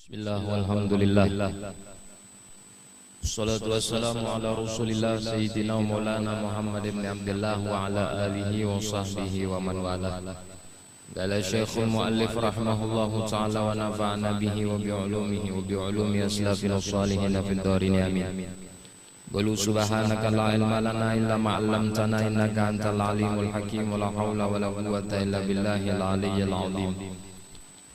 Bismillah walhamdulillah. Assalatu wassalamu ala Rasulillah Sayyidina Maulana Muhammad ibn Abdullah wa ala alihi wa sahbihi wa man wala. Qala Syekhul Muallif rahimahullahu ta'ala wa nafa'ana bihi wa bi'ulumihi wa bi'ulumi aslafina salihin fid dharin amin. Qulu subhanaka la ilma lana illa ma 'allamtana innaka antal alimul hakim wa la haula wa la quwwata illa billahil aliyyil azim.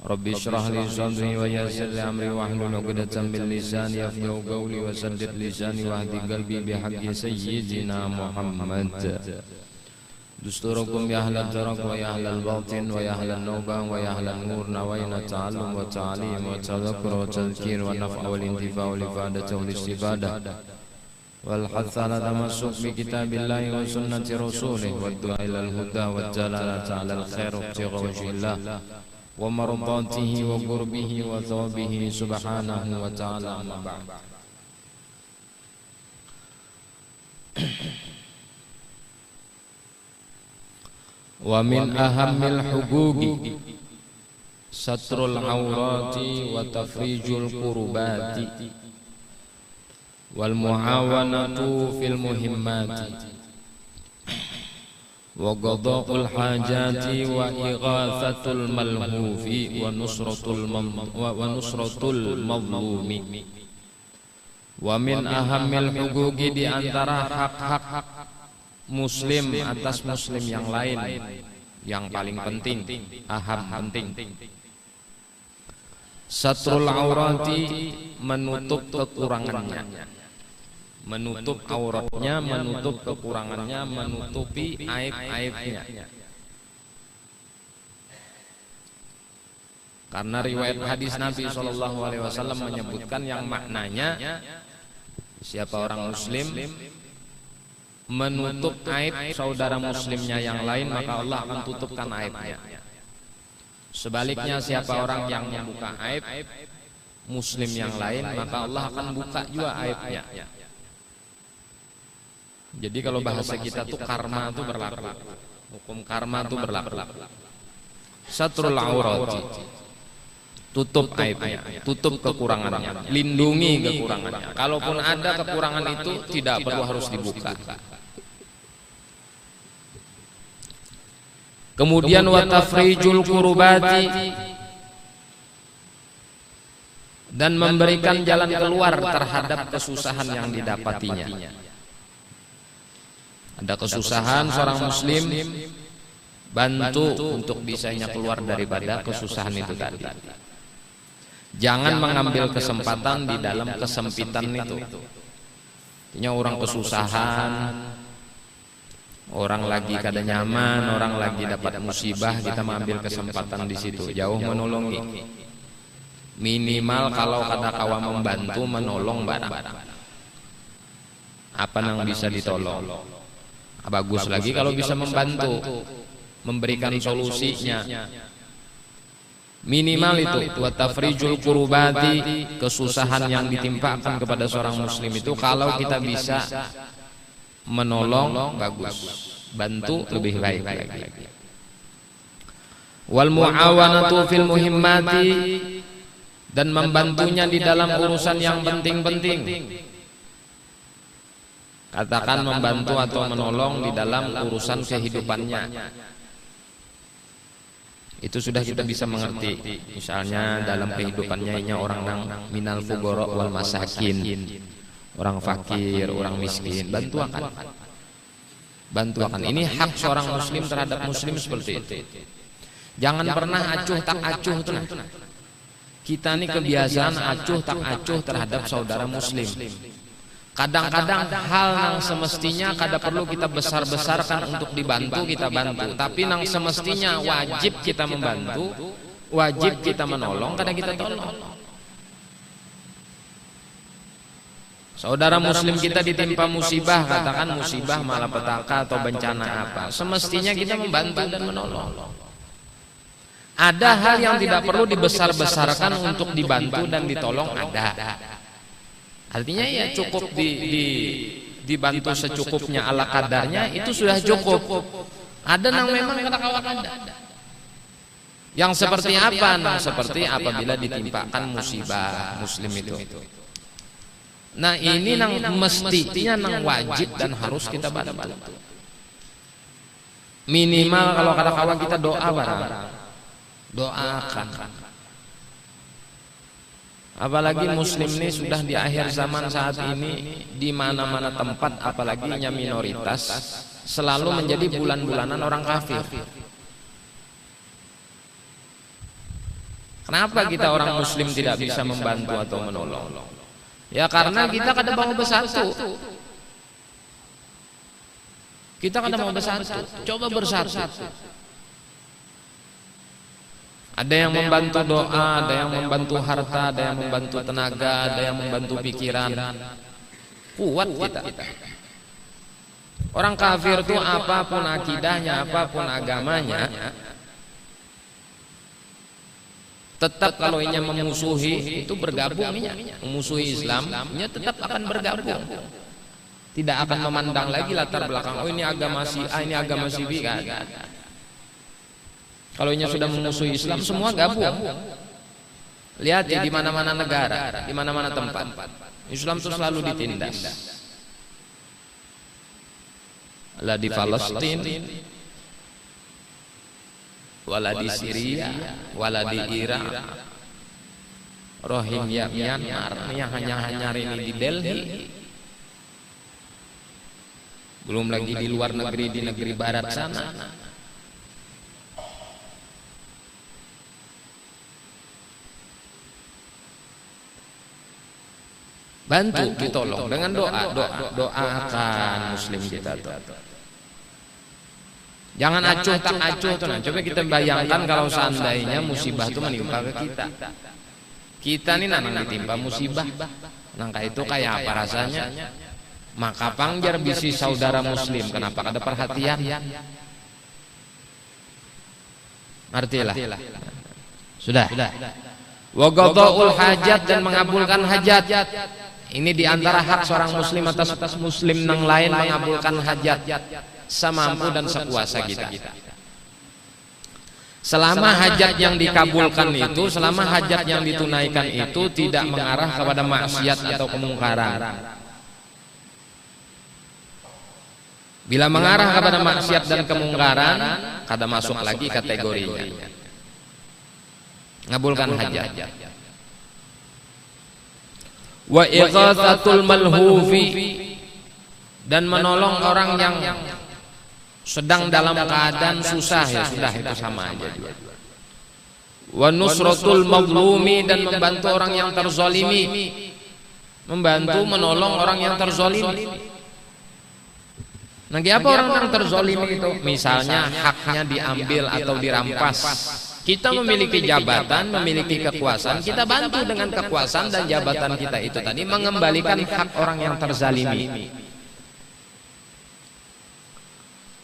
Rabbi shrah li sadri wa yassir li amri wahlul 'uqdatam min lisani yafqahu qawli wa saddid lisani wa hdi qalbi bihaqqi sayyidina Muhammad. Dusturukum ya ahlal tarak wa ya ahlal batin wa ya ahlal nawbah wa ya ahlal nur nawayna ta'allum wa ta'lim wa tadhakkur wa tadhkir wa naf'a wal intifa' wal ifadatu wal istifadah wal hatha ala tamassuk bi kitabillahi wa sunnati rasulih wa du'a ilal huda wa jalalata 'alal khair wa ibtigha wajhillah wa mardatihi wa qurbihi wa thawabihi subhanahu wa ta'ala amma ba'd. Wa min ahammil huquqi satrul awrati wa tafrijul qurbati wal muawanatu fil muhimmati wa qada'ul hajati wa ighathatul malhufi wa nusratul mazlumi. Wa min ahammil huquqi, di antara hak-hak muslim atas muslim yang lain yang paling penting, aham penting, satrul aurati, menutup kekurangannya, menutup auratnya, menutup kekurangannya, menutupi aib-aibnya. Karena riwayat hadis Nabi SAW menyebutkan yang maknanya siapa orang muslim menutup aib saudara muslimnya yang lain, maka Allah akan tutupkan aibnya. Sebaliknya siapa orang yang membuka aib muslim yang lain, maka Allah akan buka juga aibnya. Jadi kalau bahasa kita tuh karma itu berlaku, hukum karma itu berlaku. Satrul aurati, tutup aibnya, tutup kekurangannya, lindungi kekurangannya. Kalaupun ada kekurangan itu tidak perlu harus dibuka. Kemudian wa tafrijul qurbati, dan memberikan jalan keluar terhadap kesusahan yang didapatinya. Ada kesusahan seorang muslim, bantu untuk bisanya keluar daripada kesusahan itu tadi. Jangan mengambil kesempatan di dalam kesempitan itu. Artinya orang kesusahan, orang lagi kada nyaman, orang lagi dapat musibah, kita mengambil kesempatan di situ, jauh menolongi. Minimal kalau kada kawa membantu, menolong barang. Apa yang bisa ditolong? Bagus lagi kalau bisa membantu, memberikan solusinya. Minimal itu wa tafrijul qurbati, kesusahan yang ditimpakan kepada seorang muslim itu kalau kita bisa menolong, bagus, bantu lebih baik lagi. Wal muawanatu fil muhimmati, dan membantunya di dalam urusan yang penting-penting. Katakan membantu atau menolong di dalam urusan kehidupannya, itu sudah kita bisa mengerti. Misalnya dalam kehidupannya ini orang nang minal fuqara wal masakin, orang fakir, orang miskin, bantu akan. Ini hak seorang muslim terhadap muslim seperti itu. Jangan pernah acuh tak acuh itu. Kita ini kebiasaan acuh tak acuh terhadap saudara muslim. Kadang-kadang hal yang semestinya kada perlu kita besar-besarkan untuk dibantu, kita bantu. Tapi yang semestinya wajib kita membantu, wajib kita menolong, kada kita tolong. Saudara muslim kita ditimpa musibah, katakan musibah malapetaka atau bencana apa, semestinya kita membantu dan menolong. Ada hal yang tidak perlu dibesar-besarkan untuk dibantu dan ditolong, ada. Artinya ya cukup dibantu secukupnya ala kadarnya, itu sudah cukup. Ada yang memang kata kawan ada. Yang seperti apa? Nah, seperti apabila ditimpakan musibah muslim itu. Nah, ini nang mestinya nang wajib dan harus kita bantu. Minimal kalau kata kawan kita doa barang. Doakan. Apalagi muslim ini sudah di akhir zaman saat ini, di mana-mana tempat, apalagi minoritas, selalu menjadi bulan-bulanan orang kafir. Kenapa kita orang muslim tidak bisa membantu atau menolong? Ya karena kita kadang mau bersatu. Kita kadang mau bersatu. Coba bersatu. Ada yang membantu doa, ada yang membantu harta, ada yang membantu tenaga, ada yang membantu pikiran. Kuat kita. Orang kafir itu apapun akidahnya, apapun agamanya, tetap kalau ia memusuhi itu bergabung, memusuhi Islam, ia tetap akan bergabung. Tidak akan memandang lagi latar belakang. Oh ini agama si A, ini agama si B. Kalau ia sudah memusuhi Islam, semua gabung. Lihat ya di mana-mana negara, di mana-mana tempat, Islam itu selalu ditindas. Lah di Palestina, wala di Syria, wala di Irak, Rohingya Myanmar, yang hanya ini di Delhi, belum lagi di luar negeri, di negeri barat sana. Bantu, ditolong dengan doakan muslim kita tuh. Jangan acuh tak acuh tuh. Coba kita bayangkan kalau seandainya musibah itu menimpa ke kita. Kita nih nanang ditimpa musibah. Nangka itu kayak apa rasanya? Maka pangjar bisi saudara muslim, kenapa ada perhatian? Artilah. Sudah. Wa qada'ul hajat dan mengabulkan hajat. Ini diantara hak seorang muslim atas muslim yang lain, mengabulkan hajat semampu dan sekuasa kita. Selama hajat yang dikabulkan itu, selama hajat yang ditunaikan itu tidak mengarah kepada maksiat atau kemungkaran. Bila mengarah kepada maksiat dan kemungkaran, kada masuk lagi kategorinya. Ngabulkan hajat. Wa ighatsatul malhufi, dan menolong orang yang sedang dalam keadaan susah, ya sudah itu sama aja juga. Wa nusratul mazlumi, dan membantu orang yang terzalimi, membantu menolong orang yang terzalimi. Nah, apa orang yang terzalimi itu? Misalnya haknya diambil atau dirampas. Kita memiliki jabatan, memiliki kekuasaan, kita bantu dengan kekuasaan dan jabatan kita itu tadi mengembalikan hak orang yang terzalimi.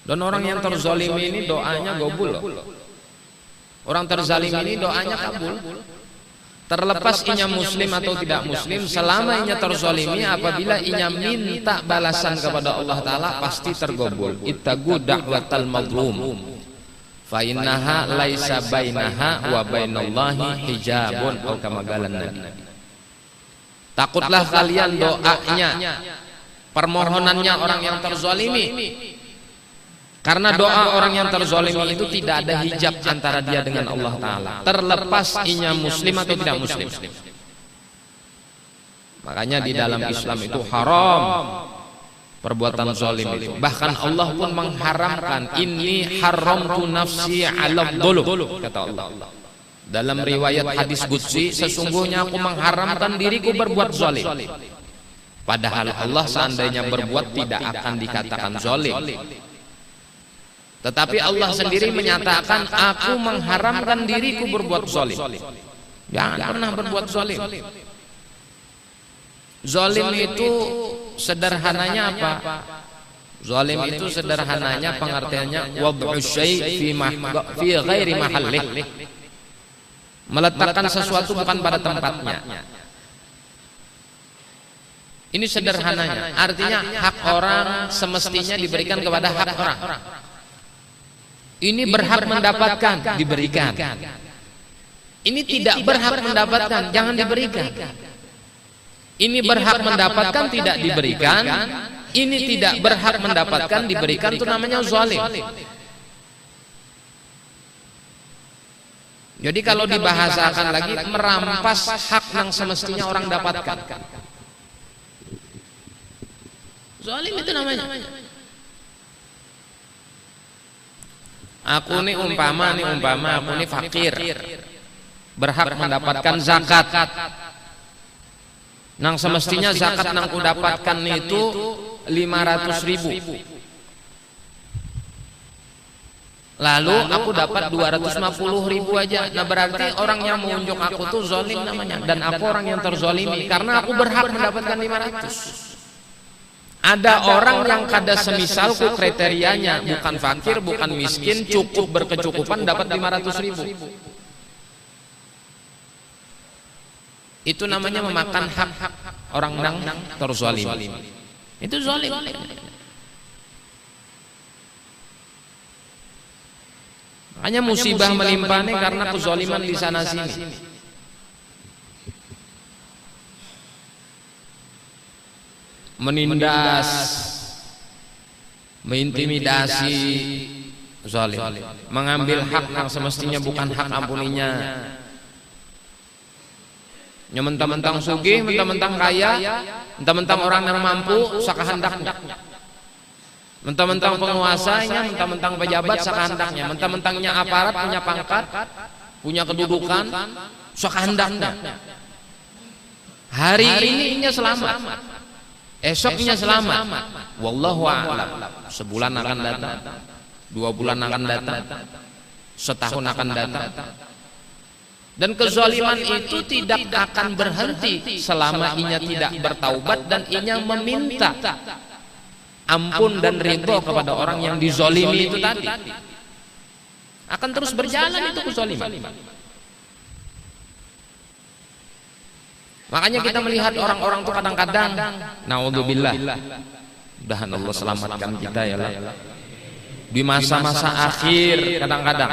Dan orang yang terzalimi ini doanya gobul. Orang terzalimi ini doanya kabul. Terlepas inya muslim atau tidak muslim, selama inya terzalimi, apabila inya minta balasan kepada Allah Ta'ala pasti tergobul. Ittaqu da'watal mazlum, fa innaha laisa bainaha wa bainallahi hijabun, atau kama qala Nabi. Takutlah kalian doanya, permohonannya orang yang terzalimi. Karena doa orang yang terzalimi itu tidak ada hijab antara dia dengan Allah Ta'ala, terlepas inya muslim atau tidak muslim. Makanya di dalam Islam itu haram perbuatan zalim itu. Bahkan Allah pun mengharamkan, inni haramtu nafsi 'ala dzulm, kata Allah. Dalam riwayat hadis qudsi, sesungguhnya aku mengharamkan diriku berbuat zalim. Padahal Allah seandainya berbuat tidak akan dikatakan zalim. Tetapi Allah sendiri menyatakan, aku mengharamkan diriku berbuat zalim. Jangan pernah berbuat zalim. Zalim itu sederhananya apa? Zalim itu sederhananya pengertiannya wad'u syai' fi ghairi mahallih. Meletakkan sesuatu bukan pada tempatnya. Ini sederhananya. Artinya hak orang semestinya diberikan kepada hak orang. Ini berhak mendapatkan, diberikan. Ini tidak berhak mendapatkan, jangan diberikan. Ini berhak mendapatkan, tidak diberikan. Ini tidak berhak mendapatkan, diberikan, itu namanya zalim. Jadi kalau dibahasakan lagi, merampas hak yang semestinya orang dapatkan. Zalim itu namanya. Aku ini umpama aku ini fakir, berhak mendapatkan zakat. Nang semestinya zakat nang ku dapatkan itu 500.000. Lalu aku dapat 250.000 aja. Nah berarti orang yang menunjuk aku tuh zalim namanya. Dan aku orang yang terzalimi karena aku berhak mendapatkan 500. Ada orang yang kada semisalku kriterianya, bukan fakir, bukan miskin, cukup berkecukupan dapat 500.000. Itu namanya memakan hak orang yang terzalimi. Itu zalim. Hanya musibah melimpah nih karena kezaliman di sana sini. Menindas, mengintimidasi, zalim. Mengambil hak yang semestinya bukan hak ampuninya. Mentang-mentang sugih, mentang-mentang kaya, mentang-mentang orang yang mampu, sakahendaknya. Mentang-mentang penguasanya, mentang-mentang pejabat sakahendaknya, mentang-mentangnya aparat punya pangkat, punya kedudukan, sakahendaknya. Hari ini nya selamat, esoknya selamat. Wallahu a'lam. Sebulan akan datang, 2 bulan akan datang, setahun akan datang. Dan kezaliman itu tidak akan berhenti selama inya tidak bertaubat dan inya meminta ampun dan ridho kepada orang yang dizalimi itu tadi. Akan terus berjalan itu kezaliman. Makanya kita melihat orang-orang itu kadang-kadang, naudzubillah, mudahan Allah selamatkan kita ya lah. Di masa-masa akhir kadang-kadang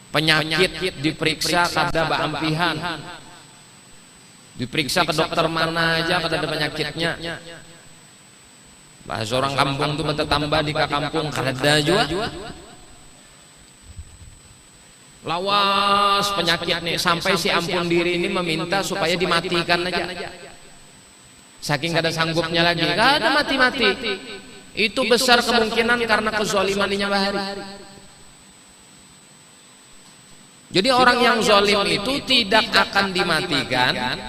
penyakit diperiksa kada baampihan. Diperiksa ke dokter mana aja kada ada penyakitnya. Bahasa orang kampung itu bertambah di kampung kada juga. Lawas penyakit nih sampai si ampun diri ini meminta supaya dimatikan aja. Saking kada sanggupnya lagi, kada mati-mati. Itu besar kemungkinan karena kezalimannya bahari. Jadi orang yang zalim itu tidak akan dimatikan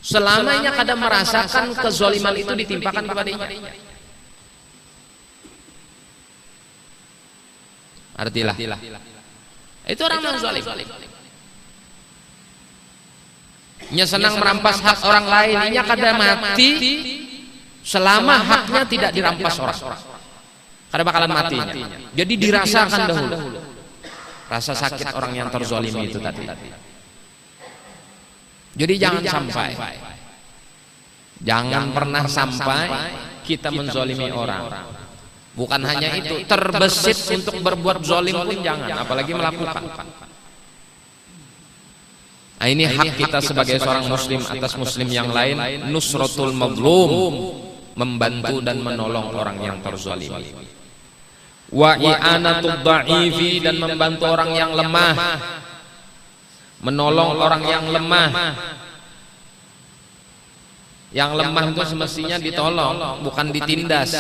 selamanya kada merasakan kezaliman itu ditimpakan kepadanya. Artilah itu orang yang zalim. Nya senang merampas hak orang lain, nya kada mati selama haknya tidak dirampas orang. Kada bakalan matinya. Jadi dirasakan dahulu rasa sakit orang yang terzalimi itu tadi. Jadi jangan pernah sampai kita menzalimi orang. Bukan hanya itu, terbesit untuk berbuat zalim pun jangan, apalagi melakukan. Nah, ini hak kita sebagai seorang muslim atas muslim yang lain, nusratul mazlum, membantu dan menolong orang yang terzalimi. Wa i'anatud dha'ifi, dan membantu orang yang lemah, menolong orang yang lemah. Yang lemah itu semestinya ditolong, bukan ditindas.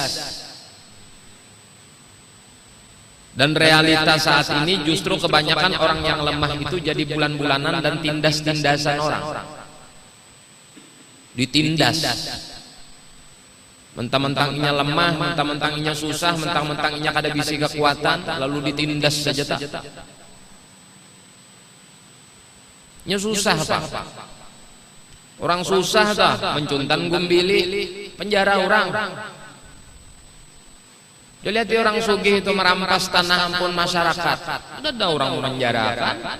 Dan realitas saat ini justru kebanyakan orang yang lemah itu jadi bulan-bulanan dan tindas-tindasan orang. Ditindas. Mentang-mentang inya lemah, mentang-mentang inya susah, mentang-mentang inya kada bisi kekuatan, lalu ditindas saja tak. Inya susah pak. Orang susah tak, mencuntan gumbili, penjara orang. Jadi lihat orang sugih itu merampas tanah ampun masyarakat, ada orang menjarakan.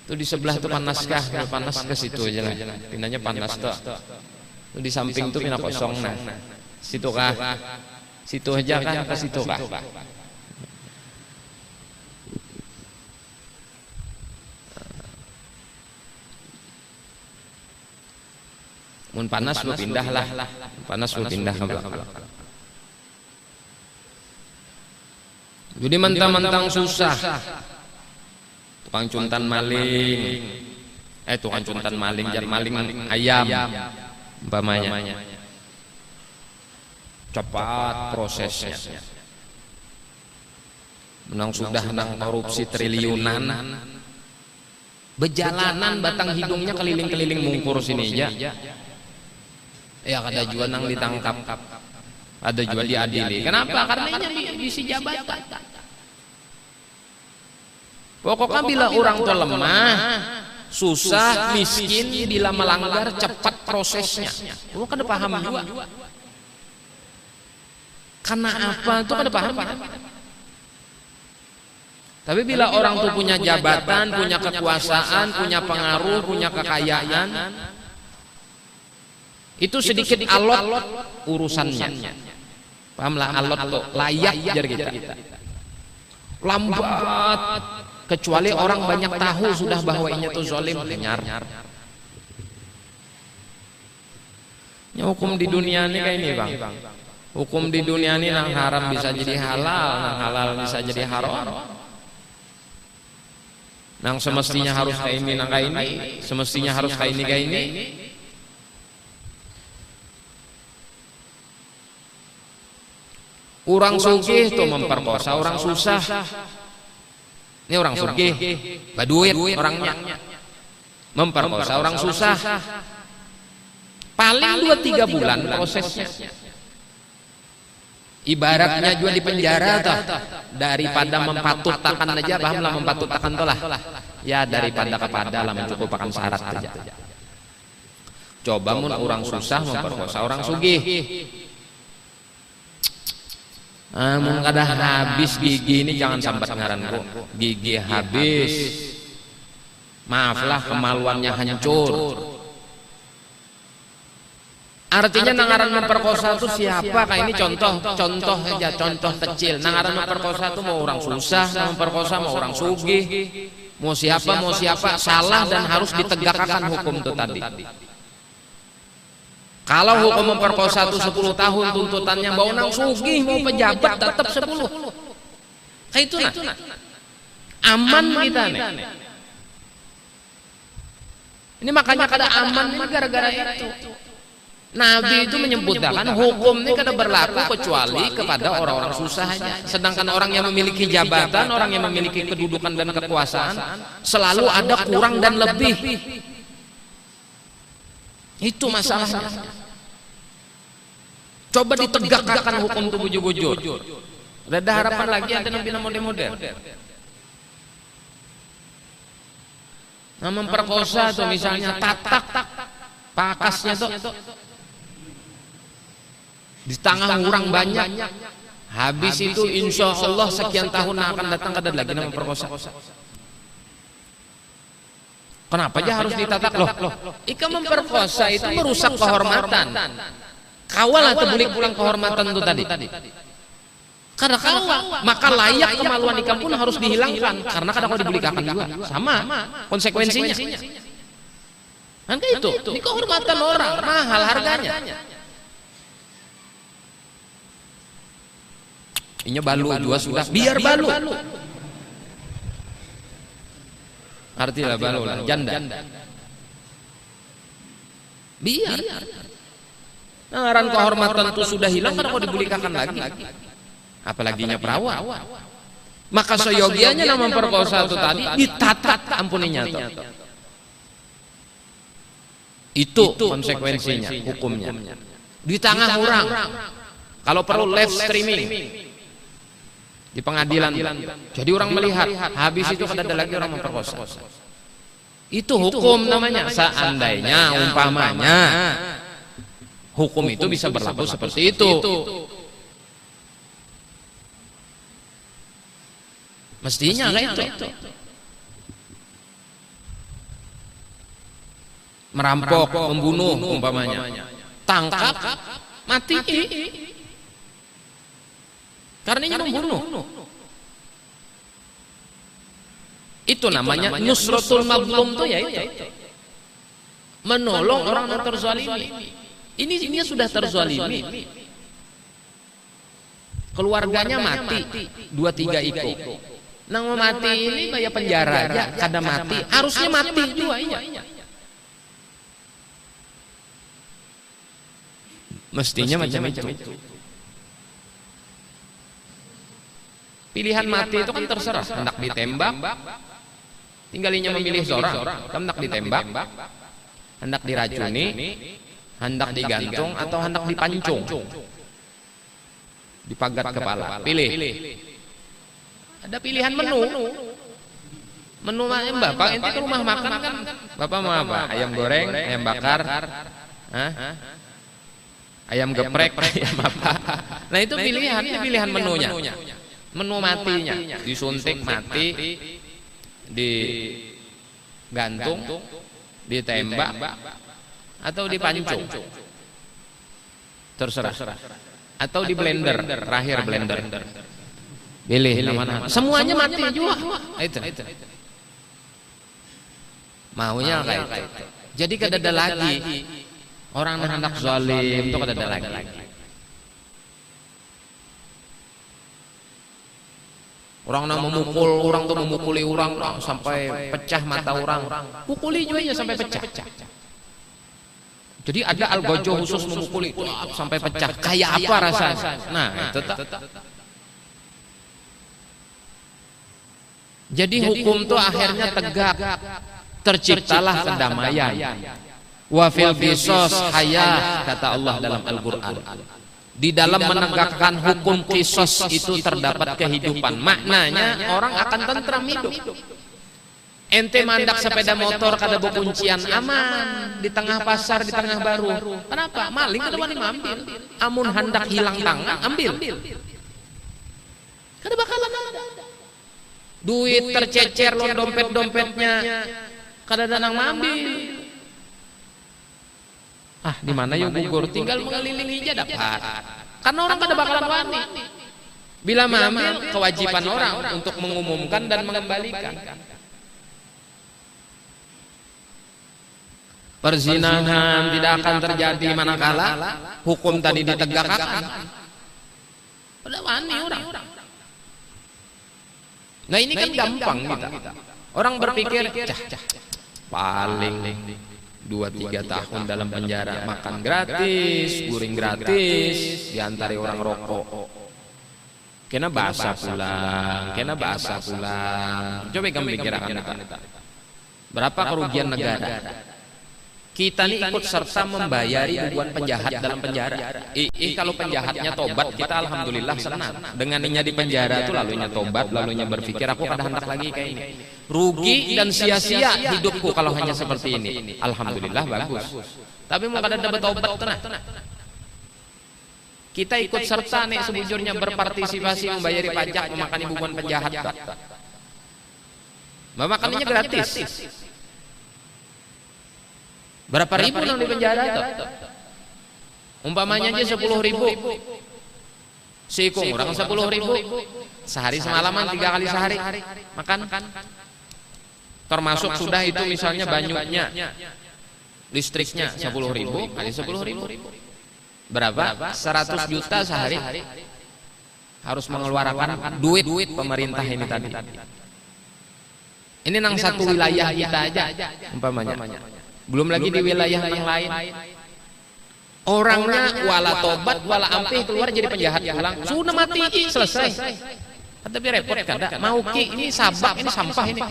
Itu di sebelah tuh panaskah, panas ke situ aja lah. Pindahnya panas tuh. Itu di samping tuh pindah kosong nah. Situ kah? Situ aja kan ke situ kah? Mun panas lu pindah lah. Panas lu pindah ke belakang. Jadi mentang-mentang susah. Tukang cuntan maling. Tukang cuntan maling, maling ayam umpamanya. Cepat prosesnya. Menang sudah nang korupsi triliunan. Bejalanan batang hidungnya keliling-keliling mungkur sini aja. Ya ada juga nang ditangkap. Ada juga diadili. Kenapa? Karena ini bisi jabatan. Pokoknya bila orang tua lemah, susah, miskin, bila melanggar cepat prosesnya. Lu kan paham juga. Karena apa? Itu kan paham. Tapi bila orang tuh punya jabatan, punya kekuasaan, punya pengaruh, punya kekayaan, itu sedikit alot urusannya. Pahamlah alot tuh layak jar kita. Lambat. Kecuali orang banyak tahu sudah bahwa ini tuh zalim, kenyar. Hukum di dunia ini kayak ini bang. Hukum di dunia ini nang haram bisa jadi halal, nang halal bisa jadi haram. Nang semestinya harus kayak ini, nang kayak ini, semestinya harus kayak ini. Orang sugih tuh memperkosa orang susah. Ini orang sugih, baduit orangnya, memperkosa orang susah. Paling 2-3 bulan prosesnya. Ibaratnya juga di penjara tuh, daripada mempatutakan aja, pahamlah mempatutakan tuh lah. Ya daripada kepada lah mencukupkan syarat aja. Coba mun orang susah memperkosa orang sugih. Mun kada habis gigi ini jangan sambat ngaranku. Gigi habis. Maaflah kemaluannya hancur. Artinya nangaran memperkosa itu siapa? Kayak ini contoh aja, contoh kecil. Nangaran memperkosa itu mau orang susah, mau memperkosa mau orang sugih, mau siapa salah dan harus ditegakkan hukum itu tadi. Kalau hukum memperkosa itu 10 tahun tuntutannya, mau orang sugih mau pejabat tetap 10. Kayak itu nah. Aman kita nih. Ini makanya kada aman ini gara-gara itu. Nabi itu menyebutkan hukum ini kada berlaku kecuali kepada orang-orang susah aja. Sedangkan orang yang memiliki jabatan, orang yang memiliki kedudukan dan kekuasaan, selalu ada kurang dan lebih. Itu masalahnya. Coba ditegakkan hukum itu bujur-bujur. Udah ada harapan lagi ada nabi model-model. Nah memperkosa tuh misalnya tatak pakasnya tuh di tangan orang banyak, habis itu insya Allah sekian tahun akan datang kada lagi nama perkosa. Kenapa aja harus ditatak loh? Ika memperkosa itu merusak kehormatan. Kawal atau bulik pulang kehormatan itu tadi. Karena kawal, maka layak kemaluan ika pun harus dihilangkan. Karena kadang kalau dibulikakan juga sama konsekuensinya. Kan kayak itu, ini kehormatan orang mahal harganya. Ini balu juga sudah, biar balu. Artinya balu lah, janda. Biar. Ngaran kehormatan itu sudah hilang, karena kau dibulikakan lagi. Apalaginya perawan. Maka seyogianya nama memperkosa itu tadi ditatat ampuninya tuh. Itu konsekuensinya, hukumnya. Di tangan orang. Kalau perlu live streaming. Di pengadilan, jadi orang melihat habis itu kan ada lagi orang memperkosa. Itu hukum namanya. Seandainya umpamanya hukum itu bisa berlaku seperti itu, mestinya kayak itu. Merampok, membunuh umpamanya, tangkap, mati. Karenanya membunuh. Itu namanya nusratul mazlum tuh ya itu. Menolong orang yang terzalimi. Ini sudah terzalimi. Keluarganya mati 2-3 iko. Nang mati ini bayar penjara aja, kada mati, harusnya mati juga iya. Mestinya macam itu. Pilihan mati itu kan terserah, hendak ditembak, tinggalinya memilih seorang, hendak ditembak, hendak diracuni, hendak digantung atau hendak dipancung, dipagat kepala. Pilih. Ada pilihan menu. Menu Bapak ente ke rumah makan kan, Bapak mau apa? Ayam goreng, ayam bakar, ayam geprek, ayam apa? Nah itu pilihan menunya. Menu matinya, disuntik mati, digantung, ditembak, atau dipancung, terserah. Atau di blender, terakhir blender. Pilih mana? Semuanya mati juga. Itu. Maunya kayak itu. Jadi kada ada lagi orang yang hendak zalim itu kada ada lagi. Orang yang memukul orang tuh memukuli orang sampai pecah mata orang, pukuli juga sampai pecah. Jadi ada algojo khusus memukuli sampai pecah. Kayak apa rasanya? Nah itu tak. Jadi hukum tuh akhirnya tegak, terciptalah kedamaian. Wa fil qisas hayah, kata Allah dalam Al-Qur'an. Di dalam menegakkan hukum qisas itu terdapat kehidupan. Maknanya orang akan tentram hidup. Ente mandak sepeda motor kada bekuncian aman di tengah pasar, di tengah baru. Kenapa? Maling kada wani ambil. Amun hendak hilang tangan ambil. Kada bakalan ada. Duit tercecer lo dompet-dompetnya kada ada nang ambil. Di mana yuk gugur, tinggal mengelilingi aja dapat. Karena orang kada bakalan wani. Bila mengambil, kewajiban orang untuk mengumumkan dan mengembalikan. Perzinahan tidak akan terjadi manakala hukum tadi ditegakkan. Pada wani orang. Nah ini kan gampang kita. Orang berpikir, paling 2-3 tahun dalam penjara, makan gratis, guring gratis, diantari orang rokok. Kena basah pulang. Coba kamu pikirkan kita. Berapa kerugian negara? Kita ini ikut serta membayari ribuan penjahat dalam penjara. Kalau penjahatnya tobat, kita alhamdulillah senang. Dengan inya di penjara itu lalunya tobat, lalunya berpikir aku kada hendak lagi kayak ini. Rugi dan sia-sia hidupku kalau hanya seperti ini. Alhamdulillah bagus. Tapi mau kada dapat tobat tenang. Kita ikut serta nih sebujurnya berpartisipasi membayari pajak, memakan ribuan penjahat. Memakannya gratis. Berapa ribu yang di penjara itu? Umpamanya aja 10.000. Sikung orang 10.000. Sehari semalaman 3 kali sehari makan. Termasuk sudah itu misalnya banyaknya listriknya 10.000 kali 10.000. Berapa? 100 juta sehari. Harus mengeluarkan duit pemerintah ini tadi. Ini nang satu wilayah kita aja umpamanya. Belum lagi di wilayah yang lain. Orangnya wala tobat, wala ampih keluar jadi penjahat pulang. Sudah mati, selesai. Tapi repot kada. Mau ki ini sabak, ini sampah ini.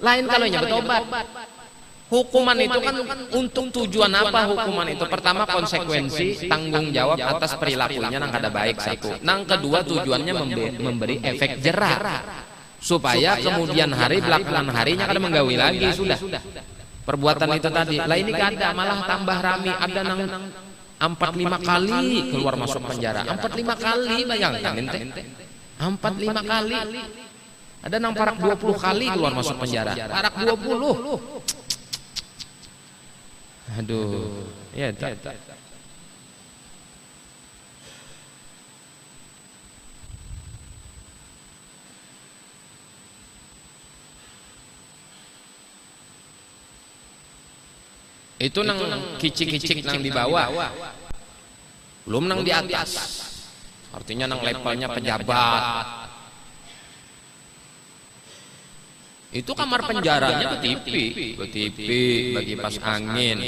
Lain kalau nya bertobat. Hukuman itu kan untuk tujuan apa hukuman itu? Pertama konsekuensi, tanggung jawab atas perilakunya nang kada baik satu. Nang kedua tujuannya memberi efek jerak. Supaya kemudian hari belakangan harinya kada menggawi lagi sudah perbuatan itu tadi. Lah ini kada, malah tambah rame. Ada nang 4-5 kali keluar masuk penjara. 4-5 kali bayangkan ente. 4-5 kali. Ada nang parak 20 kali keluar masuk penjara. Parak 20. Aduh, ya tak. Itu nang kicik-kicik nang di bawah, belum nang di atas. Artinya nang levelnya pejabat. Itu kamar penjaranya betipi, bagi pas angin.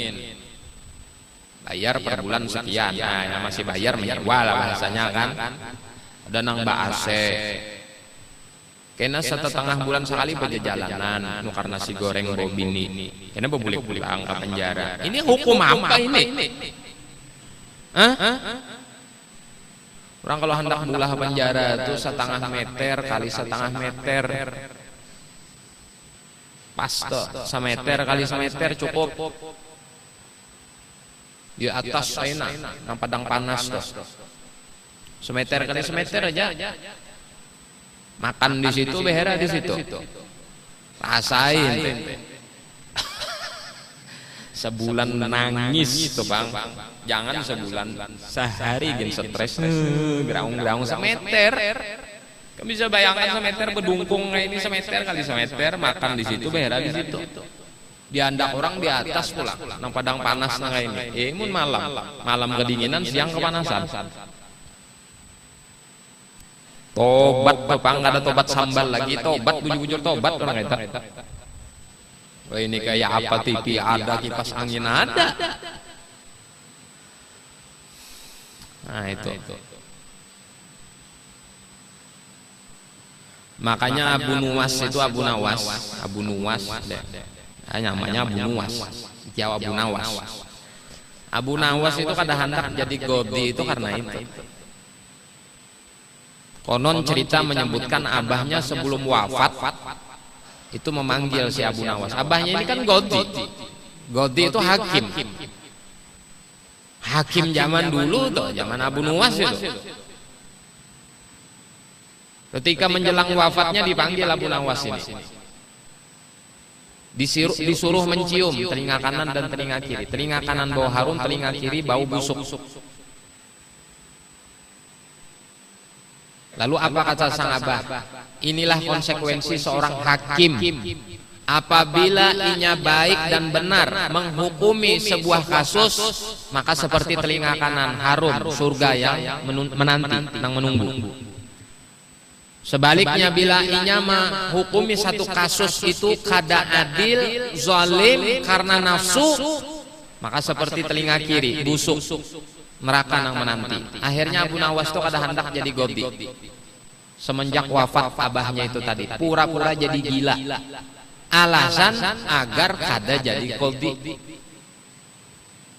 Bayar per bulan sekian. Nah, masih bayar menyewa lah bahasanya kan. Ada nang AC. Kena setengah bulan sekali berjalanan, nukar nasi goreng bobini. Kena boleh pulang ke penjara. Ini hukum apa ini? Orang kalau hendak belah penjara itu setengah meter kali setengah meter. Pas tuh, semeter kali semeter cukup. Di atas enak, nang padang panas tuh. Semeter kali semeter aja. Makan di situ, behera di situ. Rasain. Sebulan nangis tuh Bang. Jangan sebulan, sehari gin stres. Graung-graung semeter. Kamu bisa bayangkan semeter bedungkung kayak ini, semeter kali semeter, makan di situ, behera di situ. Diandak orang di atas pula, nang padang panas nang kayak ini. Mun malam kedinginan, siang kepanasan. Tobat Bang, nggak ada tobat sambal lagi, tobat bujur-bujur tobat orang itu. Wah ini kayak apa, TV ada, kipas angin ada. Nah itu. Makanya Abu Nuwas itu Abu Nawas deh. Namanya Abu Nuwas, Jawa Abu Nawas. Abu Nawas itu kada hendak jadi godi itu karena itu. Konon cerita menyebutkan abahnya sebelum wafat itu memanggil si Abu Nawas. Abahnya ini kan godi. Godi itu hakim. Hakim zaman dulu tuh, zaman Abu Nuwas itu. Ketika menjelang wafatnya dipanggil Abu Nawas ini. Disuruh mencium telinga kanan dan telinga kiri. Telinga kanan bau harum, telinga kiri bau busuk. Lalu apa kata sang abah? Inilah konsekuensi seorang hakim. Apabila inya baik dan benar menghukumi sebuah kasus, maka seperti telinga kanan harum surga yang menanti, yang menunggu. Sebaliknya bila inya menghukumi satu kasus itu kada adil, zalim karena nafsu, maka seperti telinga kiri busuk, neraka yang menanti. Akhirnya Abu Nawas itu kada hendak jadi godi. Semenjak wafat abahnya itu tadi, pura-pura jadi gila. Alasan agar kada jadi godi.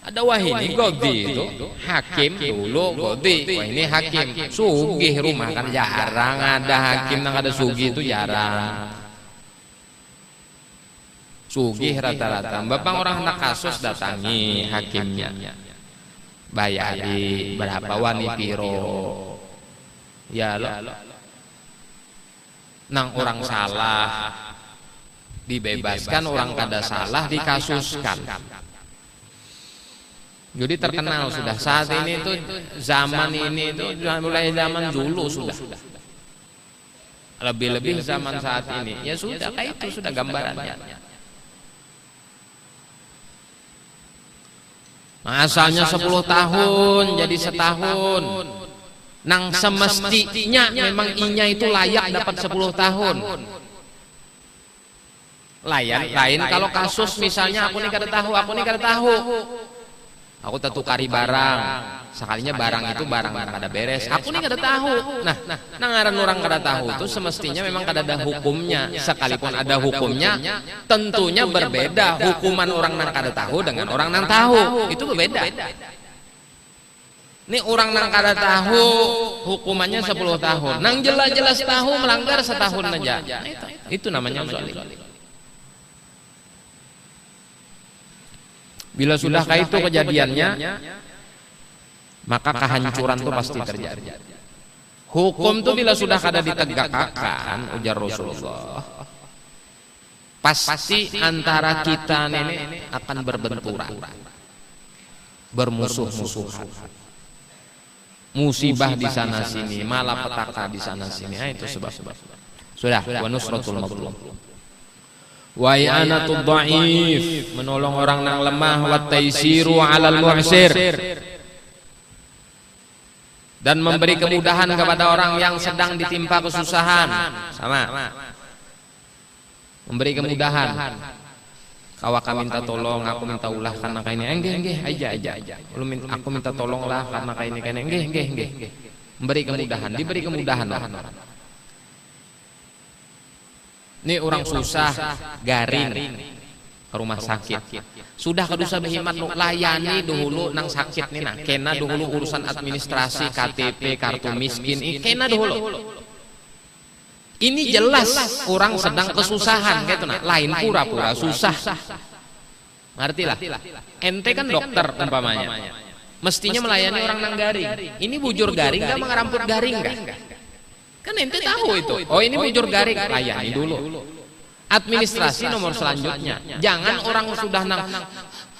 Ada wah ini godi itu hakim dulu godi. Wah ini hakim sugih rumah kan jarang ada hakim yang ada sugih itu jarang. Sugih rata-rata. Bapak orang hendak kasus datangi hakimnya. Bayari berapa wani piro. Ya lo. Nang orang salah dibebaskan, orang kada salah dikasuskan. Jadi terkenal sudah saat ini tuh zaman ini tuh mulai zaman dulu sudah. Lebih-lebih zaman saat ini. Ya sudah kayak itu sudah gambarannya. Asalnya 10 tahun jadi setahun. Nang semestinya memang inya itu layak dapat 10 tahun. Lain kalau kasus misalnya aku nih kada tahu. Aku tertukari barang. Sekalinya barang itu barang kada beres. Aku nih kada tahu. Nah, ngaran orang kada tahu itu semestinya memang kada ada hukumnya. Sekalipun ada hukumnya, tentunya berbeda hukuman orang nang kada tahu dengan orang nang tahu. Itu berbeda. Ini orang nang kada tahu hukumannya 10 tahun. Nang jelas-jelas tahu melanggar setahun aja. Itu namanya zalim. Bila sudah kayak itu kejadiannya, maka kehancuran itu pasti terjadi. Hukum itu bila sudah kada ditegakkan, ujar Rasulullah, pasti antara kita ini akan berbenturan, bermusuh-musuhan. Musibah di sana sini, malapetaka di sana sini. Itu sebab. Sudah, wa nusratul mazlum. wa i'anatud dhaif, menolong orang yang lemah, wa taisiru 'alal mu'sir, dan memberi kemudahan kepada orang yang sedang ditimpa kesusahan. Sama, memberi kemudahan. Kawaka minta tolong, aku minta ulah karena kayak ini, enggak aja. Aku minta tolong lah karena kayak ini, enggak. Memberi kemudahan, diberi kemudahan lah. Ini orang susah, garing ke rumah sakit. Sudah kedusa behimat nu layani dahulu nang sakit nih, nah kena dahulu urusan administrasi, KTP, kartu miskin, kena dahulu. Ini jelas orang sedang kesusahan gitu, nah lain pura-pura susah. Ngerti lah. Ente kan dokter umpamanya, mestinya melayani orang nang garing. Ini bujur garing gak mengeramput garing gak? Kan ente tahu itu. Oh ini bujur garing, layani dulu. Administrasi nomor selanjutnya. Jangan orang sudah nang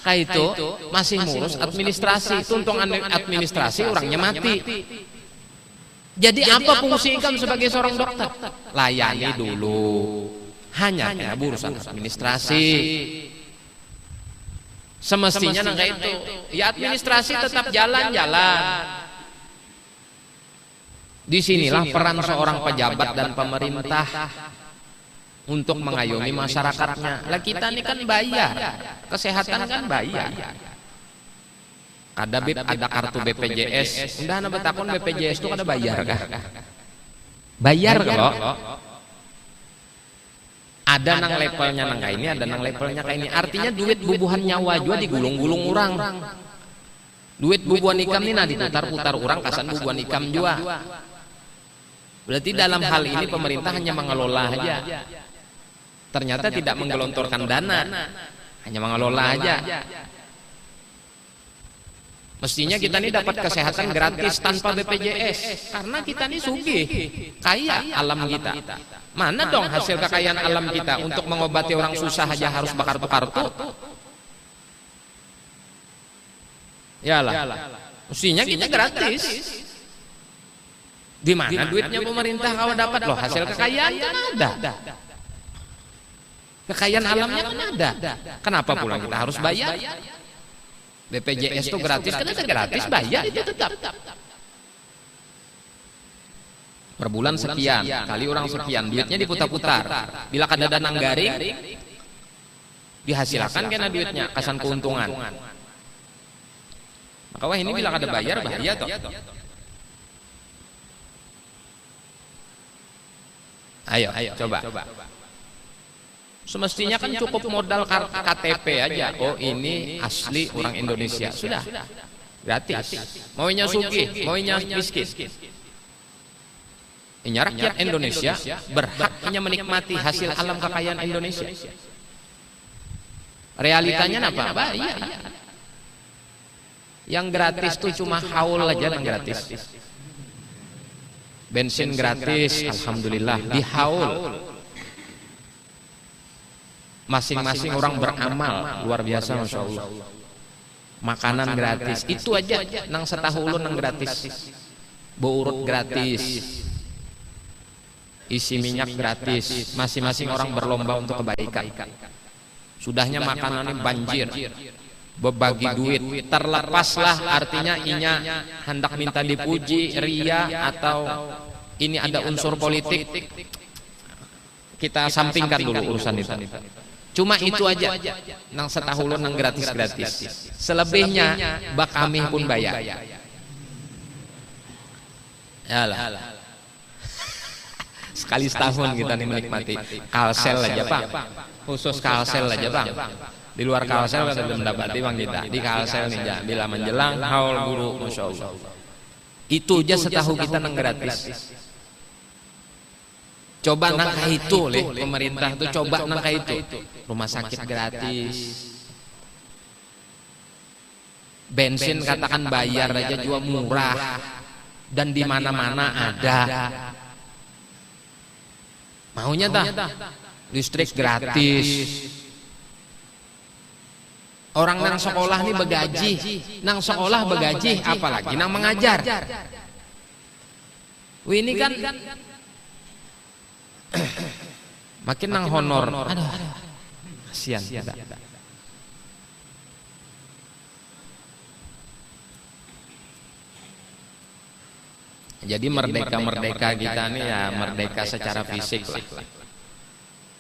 kayak itu masih ngurus administrasi, tuntung administrasi orangnya mati. Jadi apa fungsi kamu sebagai seorang dokter? Layani dulu. Hanya urusan administrasi. Semestinya nang kayak itu. Ya administrasi tetap jalan-jalan. Disinilah peran seorang pejabat dan pemerintah untuk mengayomi masyarakatnya. Lah kita ini kan bayar, kesehatan kan bayar. Ada kartu BPJS, udah na betakon BPJS itu kada bayar kah? Bayar kalau ada nang levelnya nang kayak ini, ada nang levelnya kayak ini. Artinya duit bubuhan nyawa juga digulung-gulung orang. Duit bubuhan ikam ini nah diputar-putar orang kasan bubuhan ikam juga. Berarti dalam hal ini pemerintah hanya mengelola aja. Ternyata tidak menggelontorkan dana, hanya mengelola aja. Mestinya kita ini dapat kesehatan gratis tanpa BPJS, karena kita ini sugih, kaya alam kita. Mana dong hasil kekayaan alam kita untuk mengobati orang susah aja harus bakar-kartu? Yalah, mestinya kita gratis. Di mana duitnya pemerintah kalau dapat loh hasil kekayaan kan ada. Kekayaan alamnya kan ada. Kenapa pulang kita harus bayar? BPJS itu gratis, karena gratis bayar itu tetap. Per bulan sekian, kali orang sekian, duitnya diputar-putar. Bila kada ada nang garing, dihasilkan kena duitnya, kasan keuntungan. Maka wah ini bila kada bayar bahaya toh. Ayo, coba. Semestinya kan cukup modal KTP aja. Oh ini asli orang Indonesia. Sudah. Gratis. Maunya sugih, maunya miskin. Ini rakyat Indonesia berhak hanya menikmati hasil alam kekayaan Indonesia. Realitanya apa? Bayar. Yang gratis tuh cuma haul aja yang gratis. Bensin gratis, alhamdulillah di haul. Masing-masing orang beramal luar biasa, masya Allah. Makanan gratis, itu aja nang setahulun nang gratis. Beurut gratis, isi minyak gratis. Masing-masing orang berlomba untuk kebaikan. Sudahnya makanannya banjir, berbagi duit, terlepaslah artinya inya hendak minta dipuji, ria atau ini ada unsur politik. Kita sampingkan dulu urusan itu. Cuma itu aja nang setahulun nang gratis-gratis. Selebihnya bak kami pun bayar. Yalah. Sekali setahun kita nih menikmati Kalsel aja Pak. Khusus Kalsel aja Bang. Di luar Kalsel kan belum mendapati Bang kita. Di Kalsel nih ya, bila menjelang haul guru, masya Allah. Itu aja setahu kita nang gratis. Coba nangka itu leh pemerintah tuh coba nangka itu. Rumah sakit gratis. Bensin katakan bayar aja juga murah dan di mana-mana ada. Maunya dah listrik gratis. Orang nang sekolah nih begaji, nang sekolah begaji, apalagi nang mengajar. Wih ini kan makin nang honor. Aduh, Kasihan kita. Jadi merdeka kita nih ya merdeka secara fisik lah.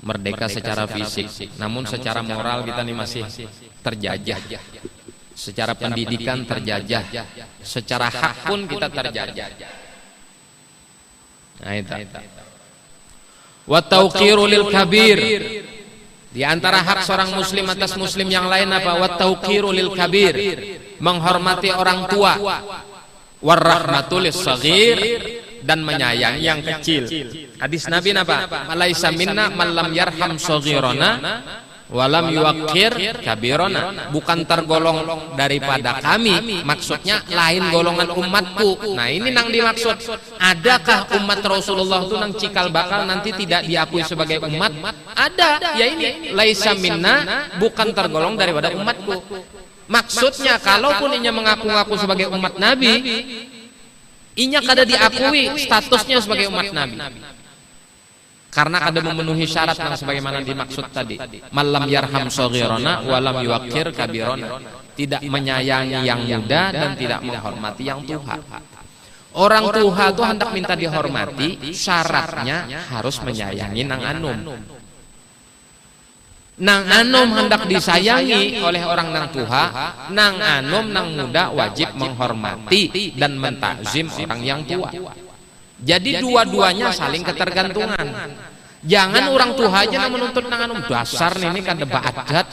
Merdeka secara fisik, namun secara moral kita nih masih terjajah. Secara pendidikan terjajah, secara hak pun kita terjajah. Nah itu. Wa tauqiru lil kabir. Di antara hak seorang muslim atas muslim yang lain apa? Wa tauqiru lil kabir. Menghormati orang tua. Warahmatu lis saghir, dan menyayangi yang kecil. Hadis Nabi apa? Laisa minna man lam yarham saghirana walam yuwaqqir kabirana. Bukan tergolong daripada kami, maksudnya lain golongan umatku. Nah ini nang dimaksud. Adakah umat Rasulullah itu nang cikal bakal nanti tidak diakui sebagai umat? Ada. Ya ini laisa minna, bukan tergolong daripada umatku. Maksudnya kalaupun inya mengaku-ngaku sebagai umat Nabi, inya kada diakui statusnya sebagai umat Nabi. Karena kada memenuhi syarat yang sebagaimana dimaksud tadi. Malam yarham saghirana walam yuwaqqir kabirana. Tidak menyayangi yang muda dan tidak menghormati yang tua. Orang tua itu hendak minta dihormati, syaratnya harus menyayangi nang anum. Nang anom hendak disayangi oleh orang nang tuha, nang anom nang muda wajib menghormati dan mentakzim orang yang tua. Jadi dua-duanya saling ketergantungan. Jangan orang tuha aja nang menuntut nang anom. Dasar ini kada baadat,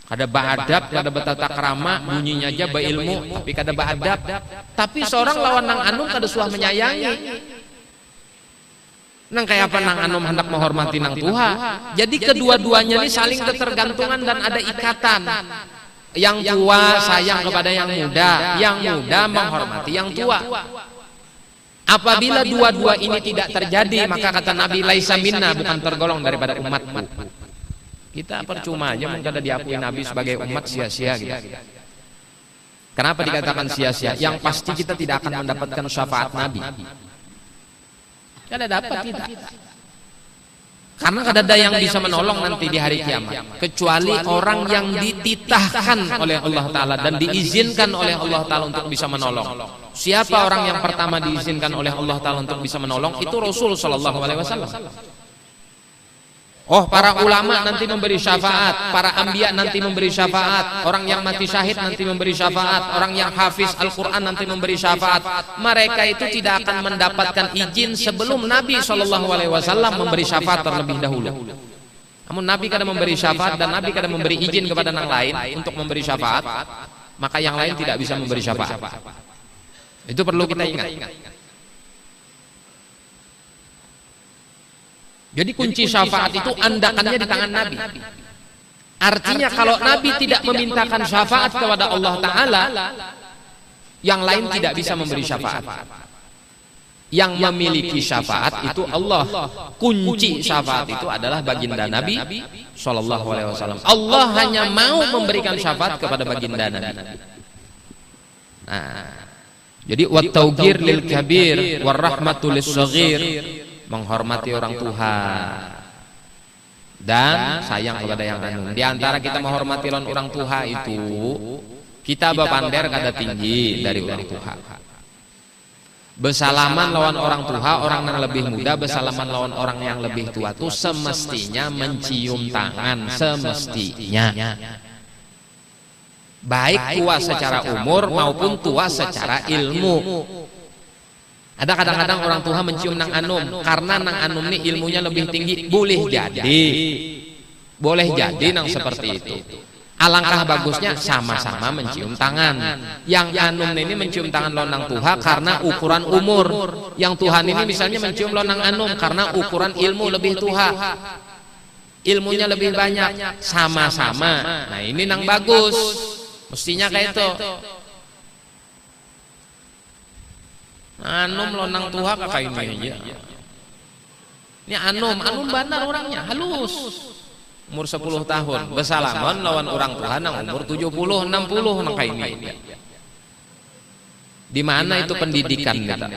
kada baadab, kada betata krama, bunyinya aja beilmu tapi kada baadab. Tapi seorang lawan nang anom kada suah menyayangi. Nang kayak apa nang anom hendak menghormati nang tuha. Jadi kedua-duanya ini saling ketergantungan dan ada ikatan. Yang tua sayang kepada yang muda menghormati yang tua. Apabila dua-dua ini tidak terjadi, maka kata Nabi laisa minna, bukan tergolong daripada umatku. Kita percuma aja mengkada diakui Nabi sebagai umat sia-sia gitu. Kenapa dikatakan sia-sia? Yang pasti kita tidak akan mendapatkan syafaat Nabi. Kada dapat tidak. Karena kada ada yang bisa menolong nanti di hari kiamat kecuali orang yang dititahkan oleh Allah Ta'ala dan diizinkan oleh Allah Ta'ala untuk bisa menolong. Siapa orang yang pertama diizinkan oleh Allah Ta'ala untuk bisa menolong? Itu Rasul Sallallahu Alaihi Wasallam. Oh, para ulama nanti memberi syafaat, para anbiya nanti memberi syafaat, orang yang mati syahid nanti memberi syafaat, orang yang hafiz Al-Quran nanti memberi syafaat. Mereka itu tidak akan mendapatkan izin sebelum Nabi SAW memberi syafaat terlebih dahulu. Namun Nabi kada memberi syafaat dan Nabi kada memberi izin kepada yang lain untuk memberi syafaat, maka yang lain tidak bisa memberi syafaat. Itu perlu kita ingat. Jadi kunci syafaat itu andakannya di tangan Nabi. Artinya kalau Nabi tidak memintakan syafaat kepada Allah Ta'ala, yang lain tidak bisa memberi syafaat. Yang memiliki syafaat itu Allah. Kunci syafaat itu adalah baginda Nabi Sallallahu Alaihi Wasallam. Allah hanya mau memberikan syafaat kepada baginda Nabi. Nah, jadi wat tauqir lil kabir warahmatu lis saghir, menghormati orang tua dan sayang kepada yang anu. Di antara kita menghormati orang tua itu kita bapander kada tinggi dari orang tua. Besalaman lawan orang tua, orang yang lebih muda besalaman lawan orang yang lebih tua itu semestinya mencium tangan, semestinya. Baik tua secara umur maupun tua secara ilmu. Ada kadang-kadang orang tua mencium nang anum karena nang anum ini ilmunya lebih tinggi. Boleh jadi nang seperti itu. Alangkah bagusnya sama-sama mencium tangan. Yang anum ini mencium tangan lo nang tuha karena ukuran umur. Yang Tuhan ini misalnya mencium lo nang anum karena ukuran ilmu lebih tuha. Ilmunya lebih banyak. Sama-sama. Nah ini nang bagus. Mestinya kayak itu. Anum lonang tuha kakak ini aja. Ini anum benar orangnya halus. Umur 10 tahun, besalaman lawan orang tua nang umur 70, 60 nang kayak ini. Di mana itu pendidikan kita?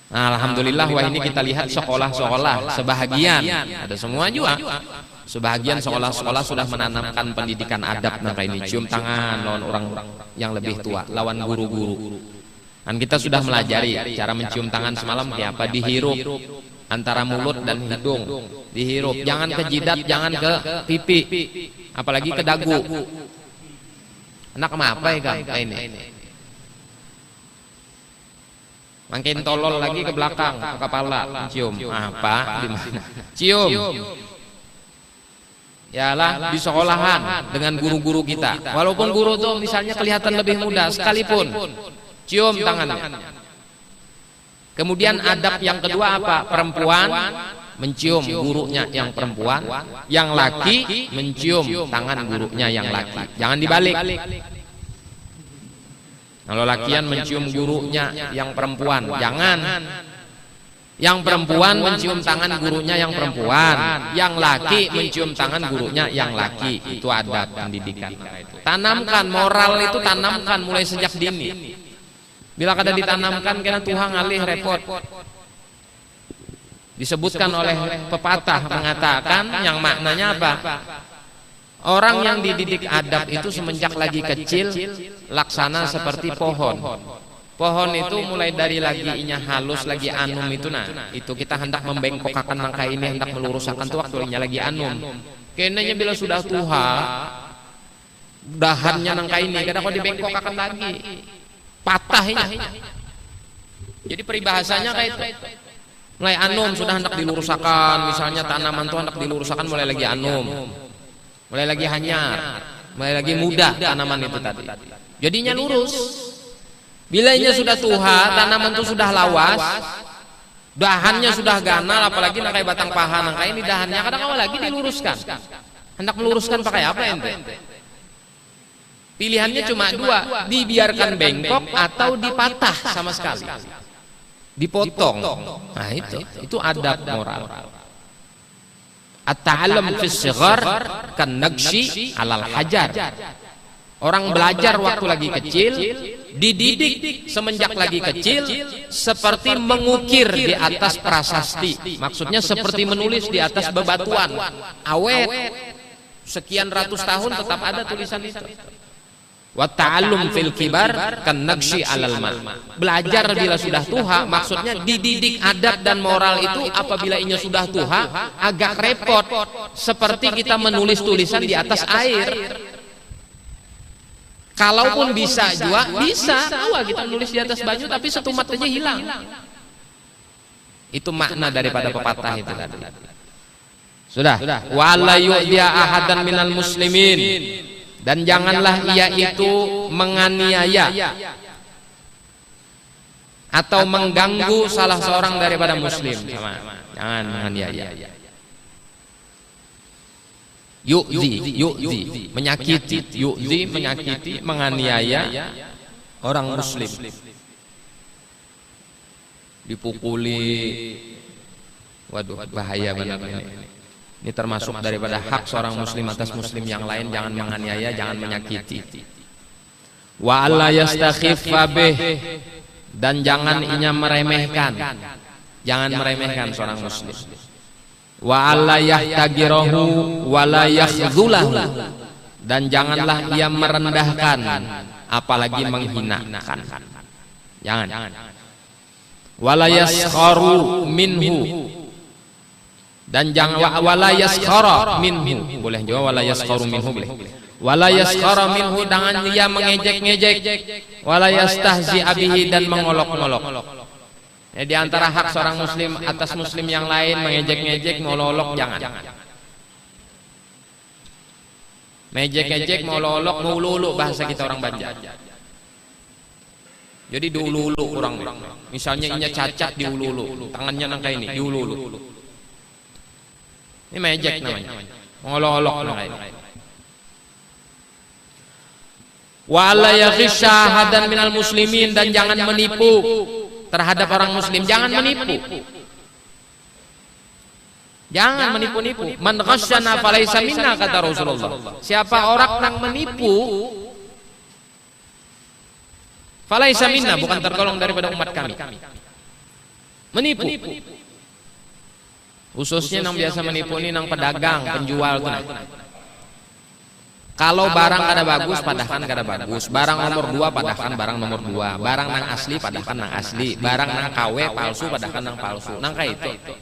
Nah, alhamdulillah wah ini kita lihat sekolah-sekolah sebahagian, ada semua juga. Sebahagian sekolah-sekolah sudah menanamkan pendidikan adab nangka ini, cium tangan lawan orang yang lebih tua, lawan guru-guru. Dan kita sudah melajari cara mencium tangan semalam kayak apa, dihirup antara mulut dan hidung, dihirup, jangan ke jidat, jangan ke pipi, apalagi ke dagu. Anak apa ya kan ini? Makin tolol lagi ke belakang, ke kepala, cium. Apa? Di mana? Cium. Yalah di sekolahan dengan guru-guru kita. Walaupun guru tuh misalnya kelihatan lebih muda sekalipun, cium tangannya. Kemudian adab yang kedua apa? Perempuan mencium gurunya yang perempuan, yang laki mencium tangan gurunya yang laki. Jangan dibalik. Kalau lakian mencium gurunya yang perempuan, jangan. Yang perempuan mencium tangan gurunya yang perempuan, yang laki mencium tangan gurunya yang laki. Itu adab pendidikan. Tanamkan moral itu, tanamkan mulai sejak dini. Bila kada ditanamkan kena Tuhan ngalih repot. Disebutkan oleh pepatah mengatakan yang maknanya apa? Orang yang dididik adab itu semenjak lagi kecil laksana seperti pohon. Pohon itu mulai dari lagi inya halus, lagi anum itu, nah itu kita hendak membengkokkan nangka ini, hendak meluruskan tuh waktu inya lagi anum. Kenanya bila sudah tua, dahannya nangka ini kadang kau dibengkokkan lagi, patah inya. Jadi peribahasanya kayak itu. Mulai anum sudah hendak diluruskan, misalnya tanaman tuh hendak diluruskan mulai lagi anum, mulai lagi hanyar, mulai lagi muda tanaman itu tadi. Jadinya lurus. Bilanya sudah tua, tanaman itu sudah lawas, dahannya sudah ganal, apalagi nangkai batang paha nangkai ini dahannya kadang awal lagi diluruskan. Hendak meluruskan pakai apa ente? Pilihannya cuma dua, dibiarkan bengkok atau dipatah sama sekali, dipotong. Nah itu adab moral. At-ta'allum fi shighar kan naqshi 'alal hajar. Orang belajar waktu lagi kecil, dididik semenjak lagi kecil seperti mengukir di atas prasasti. Maksudnya seperti menulis di atas bebatuan awet, sekian ratus tahun tetap ada tulisan itu. Wa ta'allum fil kibar kan naqshi 'alal ma. Belajar bila sudah tua, maksudnya dididik adab dan moral itu apabila inya sudah tua agak repot, seperti kita menulis tulisan di atas air. Kalaupun bisa juga, bisa kita menulis di atas baju tapi setumat aja hilang. Itu makna daripada pepatah itu tadi. Sudah. Wala yu'diya ahadan minal muslimin, dan janganlah ia itu menganiaya atau mengganggu salah seorang daripada muslim. Jangan menganiaya. Yu'zi menyakiti, yu'zi menyakiti, menganiaya orang muslim, dipukuli. Waduh, bahaya benar ini. Ini termasuk daripada hak seorang muslim atas muslim yang lain, jangan menganiaya, jangan menyakiti. Wa alla yastakhiffa bih, dan jangan inya meremehkan. Jangan meremehkan seorang muslim. Wa alla yahtagirahu wa la yakhzulahu, dan janganlah ia merendahkan apalagi menghinakan. Jangan. Wa la yaskharu minhu, dan jangan wa la yaskhara minhu. Boleh juga wa la yaskharu minhu, boleh. Wa la yaskhara minhu, jangan ia mengejek-ngejek. Wa la yastahzi bihi, dan mengolok-olok. Ya, di antara hak seorang muslim atas muslim yang lain mengejek-ngejek, mololok, jangan. Mejek-ngejek, mololok, ngululu bahasa kita orang Banjar. Jadi diululu orang. Misalnya inya cacat diululu, tangannya nangka ini diululu. Ini mejek namanya. Ngolok-olok namanya. Wa la yaghsha hadan minal muslimin, dan jangan menipu terhadap orang muslim, jangan menipu. Jangan menipu-nipu. Man ghasyana falaysa minna, kata Rasulullah. Siapa orang yang menipu, falaysa minna, bukan tergolong daripada umat kami. Menipu. Khususnya yang biasa menipu ini nang pedagang, penjual tuh. Kalau barang kada bagus, padahkan kada bagus. Barang nomor 2, padahkan barang nomor 2. Barang nang asli, padahkan nang asli. Barang nang KW palsu, padahkan nang palsu. Nang kayak itu.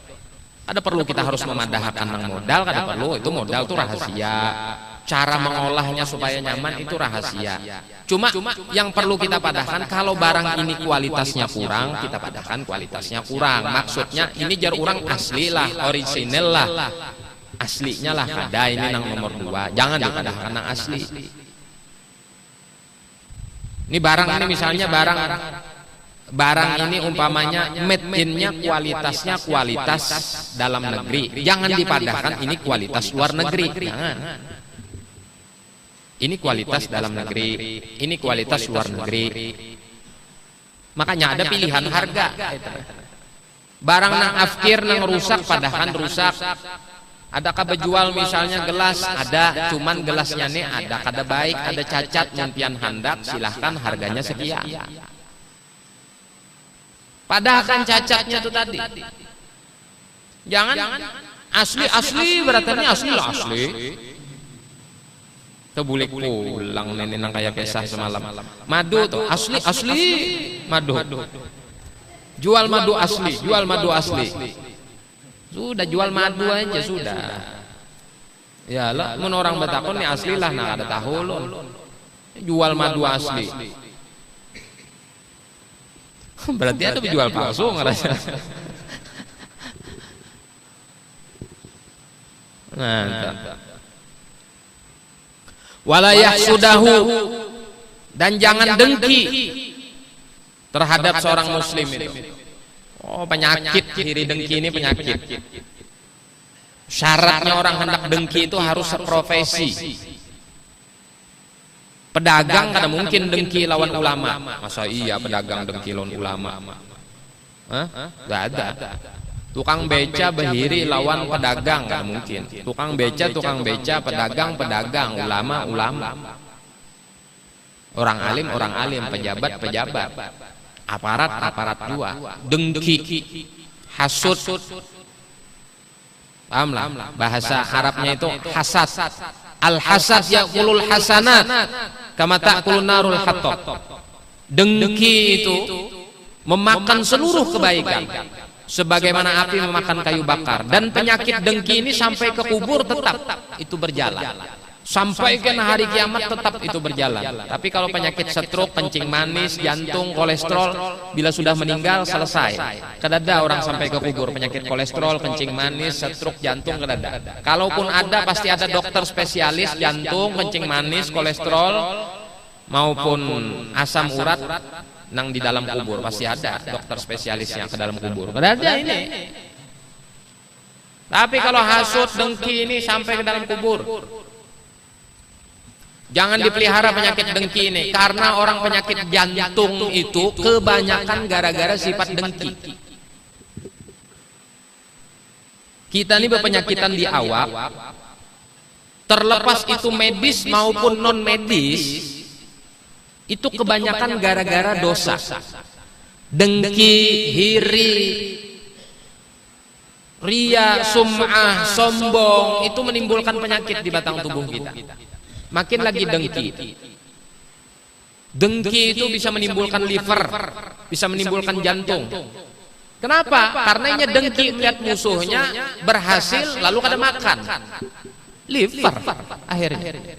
Ada perlu kita harus memadahkan nang modal, kada perlu. Itu modal tuh rahasia. Cara mengolahnya supaya nyaman itu rahasia. Cuma yang perlu kita padahkan, kalau barang ini kualitasnya kurang, kita padahkan kualitasnya kurang. Maksudnya ini jar orang asli lah, orisinal lah. Aslinya lah kada ini nang nomor 2. Jangan dipadahkan nang asli. Ini barang ini misalnya barang ini umpamanya made in-nya kualitasnya kualitas dalam negeri. Jangan dipadahkan ini kualitas luar negeri. Jangan. Ini kualitas dalam negeri, ini kualitas luar negeri. Makanya ada pilihan harga. Barang nang afkir nang rusak, padahkan rusak. Adakah bejual misalnya gelas? Ada, cuman gelasnya nih ada kada baik, ada cacat, mumpian handak, silahkan harganya sekian. Padahkan cacatnya itu tadi. Jangan asli berarti asli lah asli. Boleh pulang nenek nang kayak kisah semalam. Madu tuh asli madu. Jual madu asli. Sudah jual madu aja sudah. Ya lah, mun orang bertakon nih asli lah, nah ada tahu lo. Jual madu asli. Berarti ada penjual palsu ngerasa. Mantap. Walayah sudahu, dan jangan dengki terhadap seorang muslim itu. Oh, penyakit diri dengki ini penyakit. Syaratnya orang hendak dengki itu harus seprofesi. Pedagang kada mungkin dengki lawan ulama. Masa iya pedagang dengki lawan ulama? Hah? Gak ada. Tukang beca behiri lawan pedagang kan mungkin. Tukang beca, pedagang, ulama. Orang alim, pejabat. Aparat dua. Dengki, hasud. Paham lah. Bahasa Arabnya itu hasad. Al-hasad yaqulul hasanat kama ta'kulun narul hattab. Dengki itu memakan seluruh kebaikan sebagaimana api memakan kayu bakar, dan penyakit dengki ini sampai ke kubur tetap itu berjalan, sampai ke hari kiamat tetap itu berjalan. Tapi kalau penyakit stroke, kencing manis, jantung, kolesterol, bila sudah meninggal selesai. Kadada orang sampai ke kubur penyakit kolesterol, kencing manis, stroke, jantung, kadada. Kalaupun ada pasti ada dokter spesialis jantung, kencing manis, kolesterol maupun asam urat nang di dalam kubur, pasti ada dokter spesialisnya ke dalam kubur. Ada ini. Tapi kalau hasud dengki ini sampai ke dalam kubur, jangan dipelihara penyakit dengki ini, karena orang penyakit jantung itu kebanyakan gara-gara sifat dengki. Kita ini berpenyakitan di awak, terlepas itu medis maupun non medis, itu kebanyakan gara-gara dosa. Dengki, hiri, ria, sum'ah, sombong, itu menimbulkan penyakit di batang tubuh kita. Makin lagi dengki. Dengki itu bisa menimbulkan liver, bisa menimbulkan jantung. Kenapa? Karena ini dengki lihat musuhnya berhasil lalu kada makan. Liver akhirnya.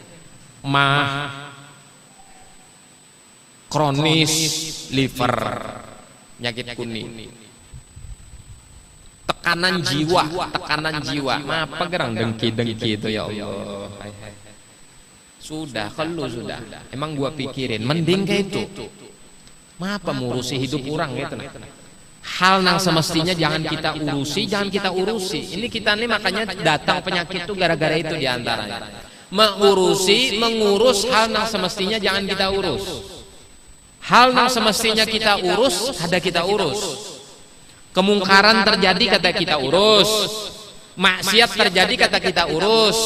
Kronis liver, penyakit kuning, tekanan jiwa, apa gerang dengki itu ya Allah. Sudah, kalau sudah, emang gua pikirin, mending kayak itu, apa ngurusi hidup orang gitu. Hal yang semestinya jangan kita urusi. Ini kita nih makanya datang penyakit itu gara-gara itu diantaranya. Mengurus hal yang semestinya jangan kita urus. Hal yang semestinya kita urus, ada kita urus. Kemungkaran terjadi kata kita urus. Maksiat terjadi kata kita urus.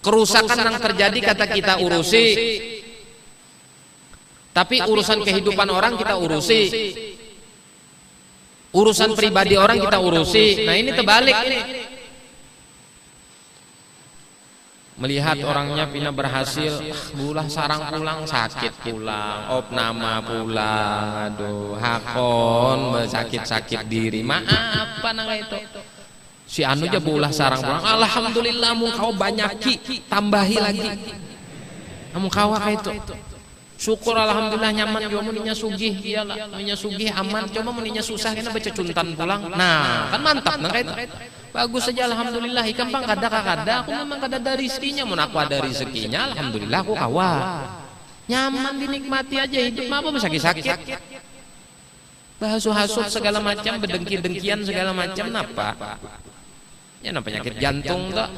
Kerusakan yang terjadi kata kita urusi. Tapi urusan kehidupan orang kita urusi. Urusan pribadi orang kita urusi. Nah ini terbalik ini. Melihat orangnya pina berhasil, bulah sarang pulang, sakit pulang, opnama pulang, aduh, hakon sakit-sakit diri, maaf apa nang itu. Si anu aja bulah sarang pulang, alhamdulillah mu kau banyaki, tambahi lagi. Kamu kawak itu. Syukur alhamdulillah nyaman jo muninya sugih, iyalah muninya sugih aman, cuma muninya susah kena baca cuntan pulang. Nah, kan mantap nang itu. Bagus saja alhamdulillah, ikan bang kada aku memang kada ada rezekinya, mun aku ada rezekinya alhamdulillah aku kawa. Nyaman dinikmati aja hidup, apa sakit-sakit. Bahasut-hasut segala macam, bedengki-dengkian segala macam napa? Ya napa penyakit jantung tak?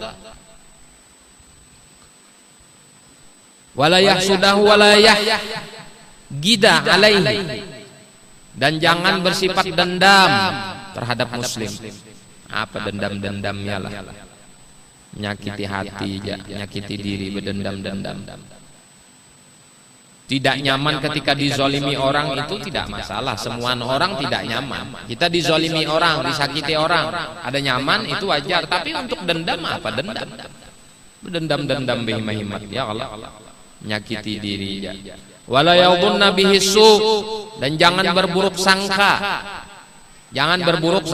Walayah sudah walayah gida alaihi, dan jangan bersifat dendam terhadap muslim. Apa dendam-dendamnya lah, menyakiti hati, menyakiti diri, berdendam-dendam. Tidak nyaman ketika dizolimi orang itu tidak masalah, semua orang tidak nyaman. Kita dizolimi orang, disakiti orang, ada nyaman itu wajar. Tapi untuk dendam apa dendam? Berdendam-dendam bihimahimat, ya Allah, menyakiti diri. Wala yadhunna bihi su, dan jangan berburuk sangka. Jangan berburuk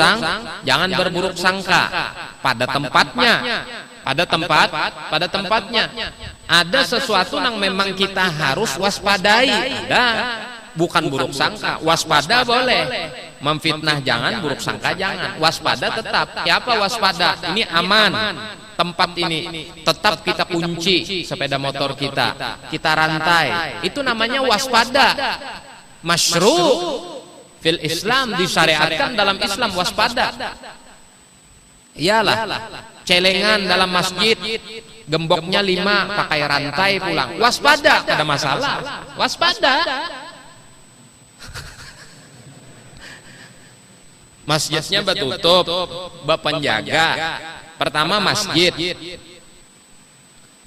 sangka pada tempatnya. Pada tempatnya. Ada sesuatu yang memang kita harus waspadai. Bukan buruk sangka. Waspada boleh, memfitnah jangan, buruk sangka jangan. Waspada tetap. Ya apa waspada? Ini aman. Tempat ini tetap kita kunci sepeda motor kita rantai. Itu namanya waspada. Masyru' fil Islam, disyariatkan dalam Islam waspada. Iyalah, celengan dalam masjid, gemboknya 5, pakai rantai pulang. Waspada, ada masalah. Waspada. Masjidnya betutup, berpenjaga. Pertama masjid.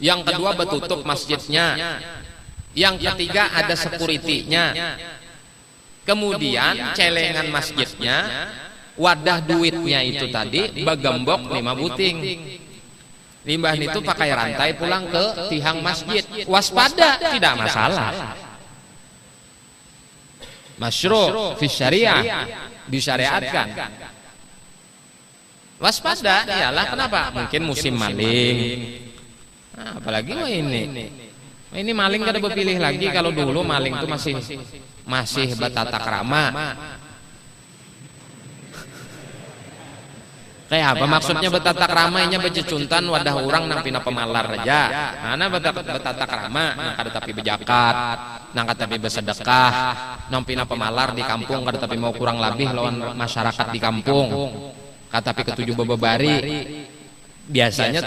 Yang kedua betutup masjidnya. Yang ketiga ada security-nya. Kemudian celengan masjidnya, wadah duitnya itu tadi bagembok 5 buting. Limbah itu pakai rantai pulang ke tihang masjid. Waspada, tidak masalah. Masyru' fi syariah, disyariatkan. Waspada, iyalah kenapa? Mungkin musim maling. Nah, apalagi ini maling kada berpilih lagi. Kalau dulu maling itu masih bertata krama. Kayak apa maksudnya bertata krama? Nya bececuntan wadah orang nang pina pemalar aja. Mana bertata krama? Nang kada tapi bejakat, nang kada tapi bersedekah, nang pina pemalar di kampung kada tapi mau kurang lebih lawan masyarakat di kampung. Kada tapi ketujuh bebebari. Biasanya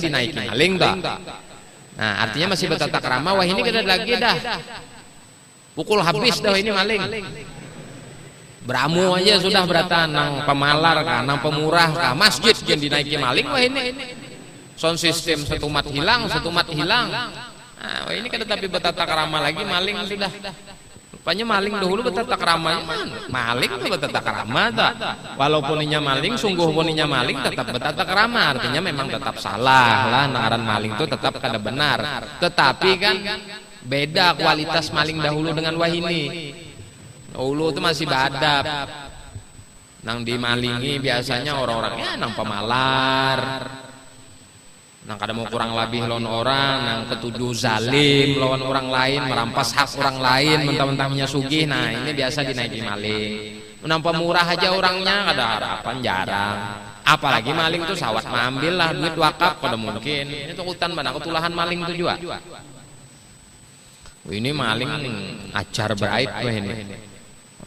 dinaiki maling tak? Nah, artinya masih bertata krama. Wah ini kada lagi dah. Pukul habis dah ini maling. Beramu aja sudah beratan nang pemalar kah, nang pemurah kah, masjid yang dinaiki maling. Wah ini sound system setumat hilang. Nah, wah ini kada tapi bertata krama lagi maling sudah. Rupanya maling dahulu bertata krama. Maling tuh bertata krama tak? Walaupun inya maling, sungguh pun inya maling tetap bertata krama. Artinya memang tetap salah lah. Ngaran maling itu tetap kada benar. Tetapi kan beda kualitas maling dahulu dengan wahini. Dahulu itu masih beradab. Nang dimalingi biasanya orang-orangnya nang pemalar, nang kada mau kurang lebih lawan orang, nang ketujuh zalim lawan orang lain, merampas hak orang lain, mentang-mentangnya sugih. Nah ini biasa dinaiki maling. Nang pemurah aja orangnya kada harapan jarang. Apalagi maling tuh sawat mengambil lah duit wakaf kada mungkin. Ini tuh hutan mana ketulahan maling tuh juga. Ini maling acar berait wah ini.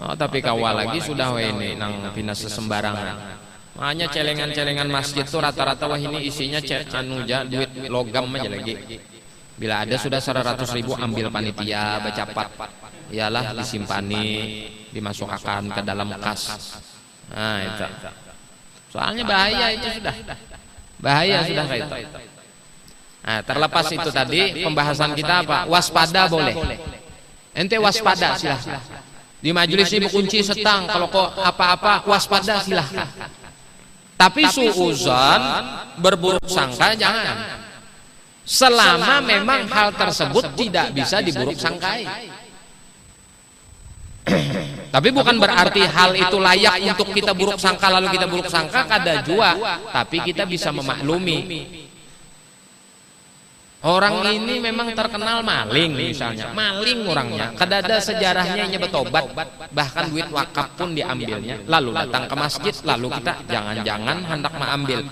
Oh, tapi kawal lagi sudah wah ini nang pindah sesembarangan. Makanya celengan-celengan masjid tuh rata-rata wah ini isinya duit logam aja lagi. Bila ada sudah 100.000 ambil panitia bercapat. Iyalah disimpani, dimasukkan ke dalam kas. Nah itu. Soalnya bahaya itu sudah. Bahaya sudah kayak itu. Nah, terlepas itu tadi pembahasan kita apa? Waspada boleh. Ente waspada silahkan. Di majelis ini kunci setang, kalau kok apa-apa waspada silahkan. Tapi suuzon, berburuk sangka jangan. Selama memang hal tersebut tidak bisa diburuk sangkai. Tapi bukan berarti hal itu layak untuk kita buruk sangka lalu kita buruk sangka kada jua. Tapi kita bisa memaklumi. Orang ini memang terkenal maling misalnya, maling orangnya, kada ada sejarahnya nya bertobat, bahkan duit wakaf pun diambilnya, lalu datang ke masjid, lalu kita jangan-jangan hendak mengambil.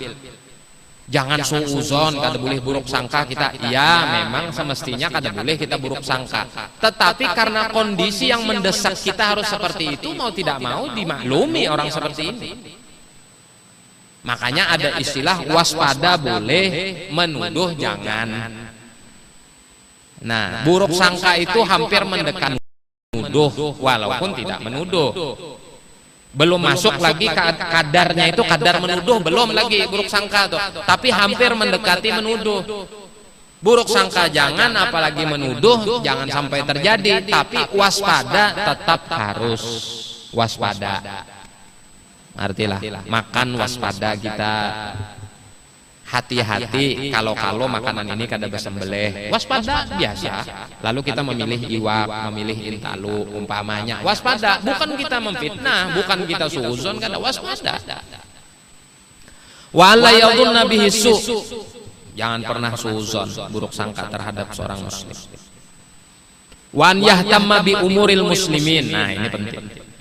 Jangan suuzon, kada boleh buruk sangka kita. Ya memang semestinya kada boleh kita buruk sangka. Tetapi karena kondisi yang mendesak kita harus seperti itu, mau tidak mau dimaklumi orang seperti ini. Makanya ada istilah waspada boleh, menuduh jangan. Nah, buruk sangka itu hampir mendekat menuduh walaupun tidak menuduh. Belum masuk lagi kadarnya itu kadar menuduh, belum lagi buruk sangka tuh. Tapi hampir mendekati menuduh. Buruk sangka jangan, apalagi menuduh jangan sampai terjadi. Tapi waspada tetap harus waspada. Artilah makan waspada kita, hati-hati kalau makanan ini kada bersembelih, waspada biasa. Lalu kita memilih iwak, memilih intalu umpamanya, waspada. Bukan kita memfitnah, bukan kita suuzon, kada waspada. Wala yadhunna bihi su, jangan pernah suuzon, buruk sangka terhadap seorang muslim. Wan yahtamma bi umuril muslimin, nah ini penting.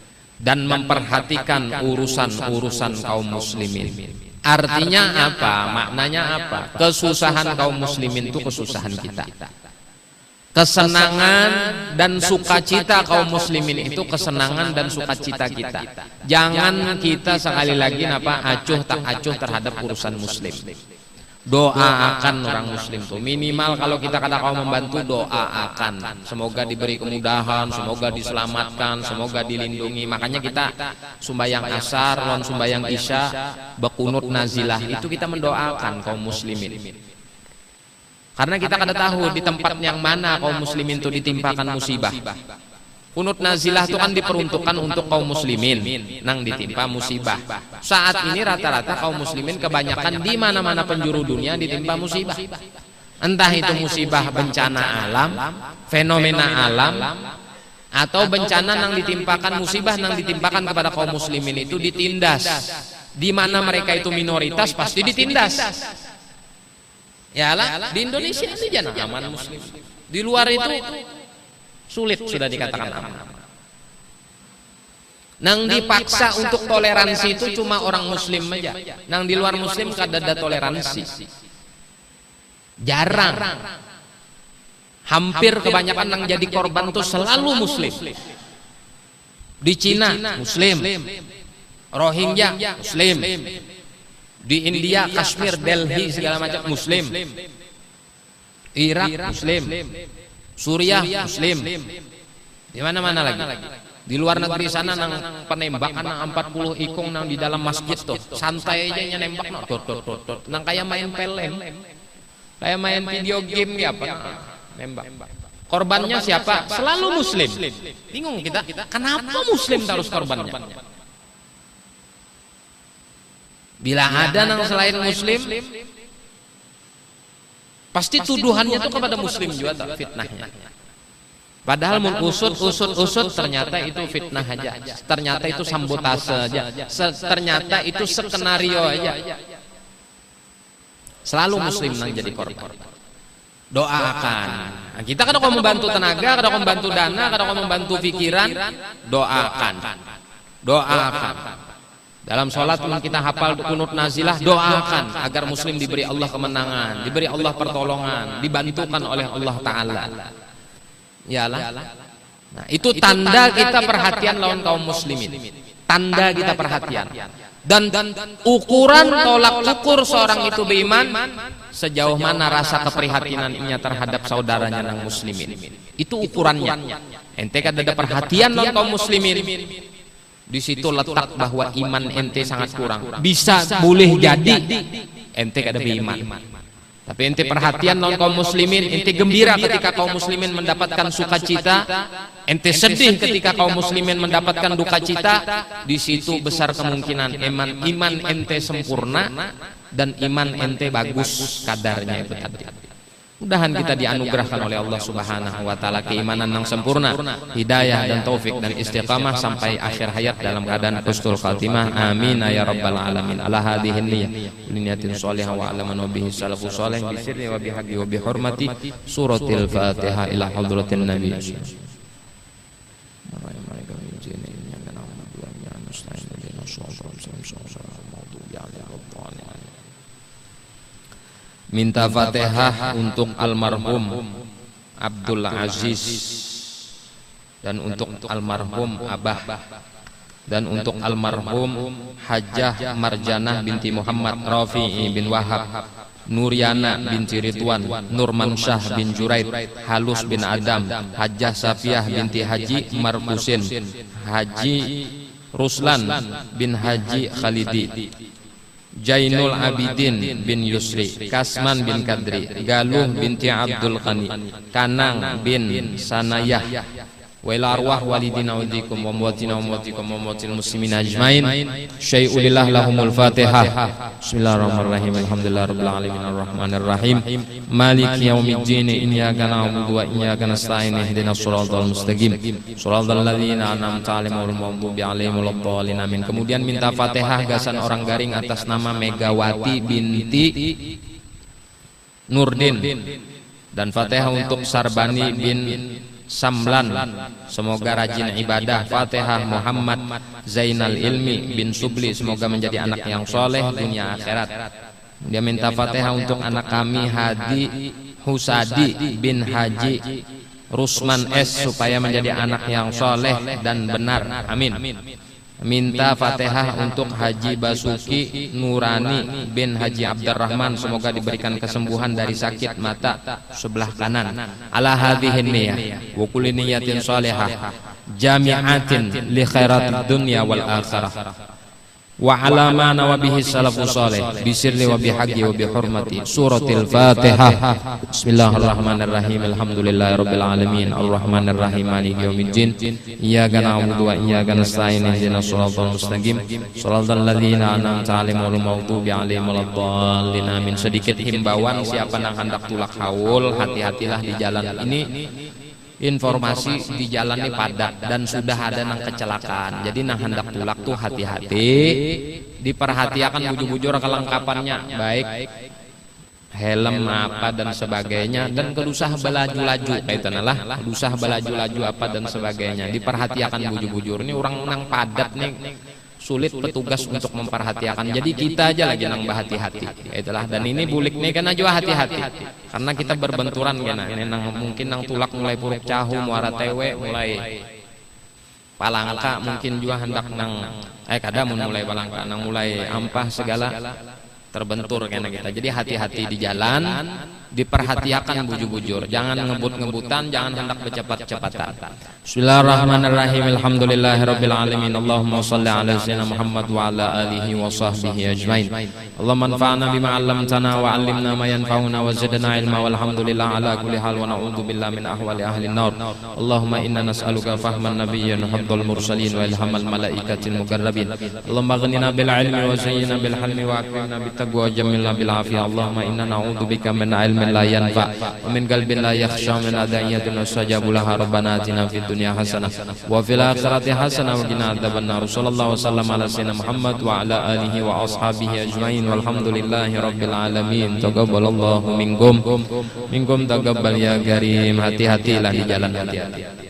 Dan memperhatikan urusan-urusan kaum muslimin. Artinya apa? Maknanya apa? Kesusahan kaum muslimin itu kesusahan kita. Kesenangan dan sukacita kaum muslimin itu kesenangan dan sukacita kita. Jangan kita sekali lagi acuh tak acuh terhadap urusan muslim. Doakan orang muslim tuh minimal, kalau kita kada kau membantu, doakan semoga diberi kemudahan, semoga diselamatkan, semoga dilindungi. Makanya kita sumbayang asar, lawan sumbayang isya, bekunut nazilah, itu kita mendoakan kaum muslimin. Karena kita kada tahu di tempat yang mana kaum muslimin itu ditimpakan musibah. Kunut nazilah itu kan diperuntukkan untuk kaum muslimin nang ditimpa musibah. Saat ini rata-rata kaum muslimin kebanyakan di mana-mana penjuru dunia ditimpa musibah. Entah itu musibah bencana alam, fenomena alam, atau bencana nang ditimpakan, musibah nang ditimpakan kepada kaum muslimin itu ditindas. Di mana mereka itu minoritas pasti ditindas. Yalah, di Indonesia ini jangan aman muslim. Di luar itu sulit sudah dikatakan aman. Nang dipaksa untuk toleransi itu cuma orang muslim aja. Nang di luar muslim kada ada toleransi. Jarang. Hampir kebanyakan nang jadi korban itu selalu muslim. Di Cina muslim, Rohingya muslim, di India, Kashmir, Delhi segala macam muslim, Irak muslim, Suriah muslim, di mana-mana lagi. Di luar negeri sana nang penembakan nang 40 ikung nang di dalam masjid tuh santai aja nembak nang kayak main pelem, kayak main video game ya apa nembak. Korbannya siapa? Selalu muslim. Bingung kita, kenapa muslim terus korbannya? Bila ada nang selain muslim, pasti tuduhannya itu kepada muslim juga tak, fitnahnya. Padahal usut ternyata itu fitnah aja. Ternyata itu sabotase aja. Ternyata itu skenario aja. Selalu muslim nang jadi korban. Doakan. Nah, kita kadang mau membantu tenaga, kadang mau membantu dana, kadang mau membantu pikiran, doakan. Doakan. Dalam sholat kita hafal kunut nazilah, doakan agar muslim diberi Allah kemenangan, diberi Allah pertolongan, dibantukan oleh Allah Ta'ala. Yalah. Nah, itu tanda kita perhatian lawan kaum muslimin. Tanda kita perhatian. Dan ukuran tolak ukur seorang itu beriman, sejauh mana rasa keprihatinannya terhadap saudaranya yang muslimin. Itu ukurannya. Ente kada ada perhatian lawan kaum muslimin. Di situ letak bahwa iman ente sangat kurang. Bisa boleh jadi ente kada beriman. Tapi ente perhatian non kaum muslimin, ente gembira ketika kaum muslimin mendapatkan sukacita, ente sedih ketika kaum muslimin mendapatkan duka cita. Di situ besar kemungkinan iman ente sempurna dan iman ente bagus kadarnya itu tadi. Mudahan kita dianugerahkan oleh Allah Subhanahu wa taala keimanan yang sempurna, hidayah dan taufik dan istiqamah sampai akhir hayat dalam keadaan husnul khatimah. Amin ya rabbal alamin. Ala hadhihi niyatin shalihah wa ala man bihi salafus salih bi sirri wa bihaqqi wa bi hurmati suratil Fatihah ila hadratin nabi. Minta Fatihah untuk almarhum Abdul Aziz dan untuk almarhum Abah dan untuk almarhum Hajjah Marjanah binti Muhammad Rafi'i bin Wahab, Nuryana binti Ridwan, Nurmansyah bin Juraid, Halus bin Adam, Hajjah Safiyah binti Haji Markusin, Haji Ruslan bin Haji Khalidi, Jainul Abidin bin Yusri, Kasman bin Kadri, Galuh binti Abdul Qani, Kanang bin Sanayah, wa ila arwah walidina walidikum wa muwatina wa muwatikum wa muwatil muslimin ajmain. Syai'ulillah lahumul Fatihah. Bismillahirrahmanirrahim. Alhamdulillahirabbil alamin arrahmanir rahim. Maliki yaumiddin. Iyyaka na'budu wa iyyaka nasta'in. Ihdinas shiratal mustaqim. Shiratal ladzina an'amta 'alaihim ghairil maghdubi 'alaihim waladdallin. Amin. Kemudian minta Fatihah gasan orang garing atas nama Megawati binti Nurdin dan Fatihah untuk Sarbani bin Samlan, semoga rajin ibadah. Fatihah Muhammad Zainal Ilmi bin Subli, semoga menjadi anak yang soleh dunia akhirat. Dia minta Fatihah untuk anak kami Hadi Husadi bin Haji Rusman S, supaya menjadi anak yang soleh dan benar. Amin. Minta Fatihah untuk Haji Basuki Nurani bin Haji Abdurrahman, semoga diberikan kesembuhan dari sakit mata sebelah kanan. Ala hadhihi niyyah wa kulli niyatin shalihah jami'atin li khairatid dunya wal akhirah wa ala ma nawabihi salafus salih bi sirri wa bihaqqi wa bi hurmati suratil Fatihah. Bismillahirrahmanirrahim. Alhamdulillahirabbil alamin arrahmanir rahim maliki yaumiddin. Iyyaka na'budu wa iyyaka nasta'in. Ihdinas shiratal mustaqim. Shiratal ladzina an'amta 'alaihim ghairil maghdubi 'alaihim waladdallin. Amin. Sedikit himbauan, siapa yang hendak tulak haul, hati-hatilah di jalan ini. Informasi di jalan ini padat dan sudah ada nang kecelakaan. Jadi nang hendak tulak tuh hati-hati, diperhatikan bujur-bujur kelengkapannya, baik helm apa dan sebagainya, dan kedusah belaju-laju kaitan lah, kedusah belaju-laju apa dan sebagainya. Diperhatikan bujur-bujur. Ini orang nang padat nih, sulit petugas untuk memperhatikan. Jadi kita aja lagi nang berhati-hati. Itulah. Dan ini bulik nih kena juga hati-hati. Karena kita berbenturan kena. Ini nang mungkin nang tulak mulai Puruk Cahu, Muara Tewe, mulai Palangka, mungkin juga hendak nang kadang mulai Palangka, nang mulai Ampah segala terbentur kena kita. Jadi hati-hati di jalan, diperhatikan bujur-bujur, jangan ngebut-ngebutan, jangan hendak bercepat-cepatan. Bismillahirrahmanirrahim. Alhamdulillahirabbil alamin. Allahumma shalli ala sayyidina Muhammad wa ala alihi wa sahbihi ajmain. Allahumma anfa'na bima 'allamtana wa 'allimna ma yanfa'una wa zidna ilma, walhamdulillah ala kulli hal wa na'udzu billahi min ahwali ahli an-nar. Allahumma inna nas'aluka fahman nabiyyin haddal mursalin wa ilhamal malaikatil muqarrabin. Allahumma aghnina bil 'ilmi wa zayyina bil halmi wa akrimna bit taqwa wa jammilna bil 'afiyah. Allahumma inna na'udzu bika min 'ilmin la yanfa wa min qalbin la yakhsha min adaiyatin mustajabu laha. Rabbana atina fid dunya hasanah wa fil akhirati hasanah wa qina adzabannar. Sallallahu wasallam ala sayyidina Muhammad wa ala alihi wa ashabihi ajmain. Walhamdulillahi rabbil alamin. Taqabbalallahu minkum taqabbal ya karim. Hati-hatilah di jalan, hati-hati.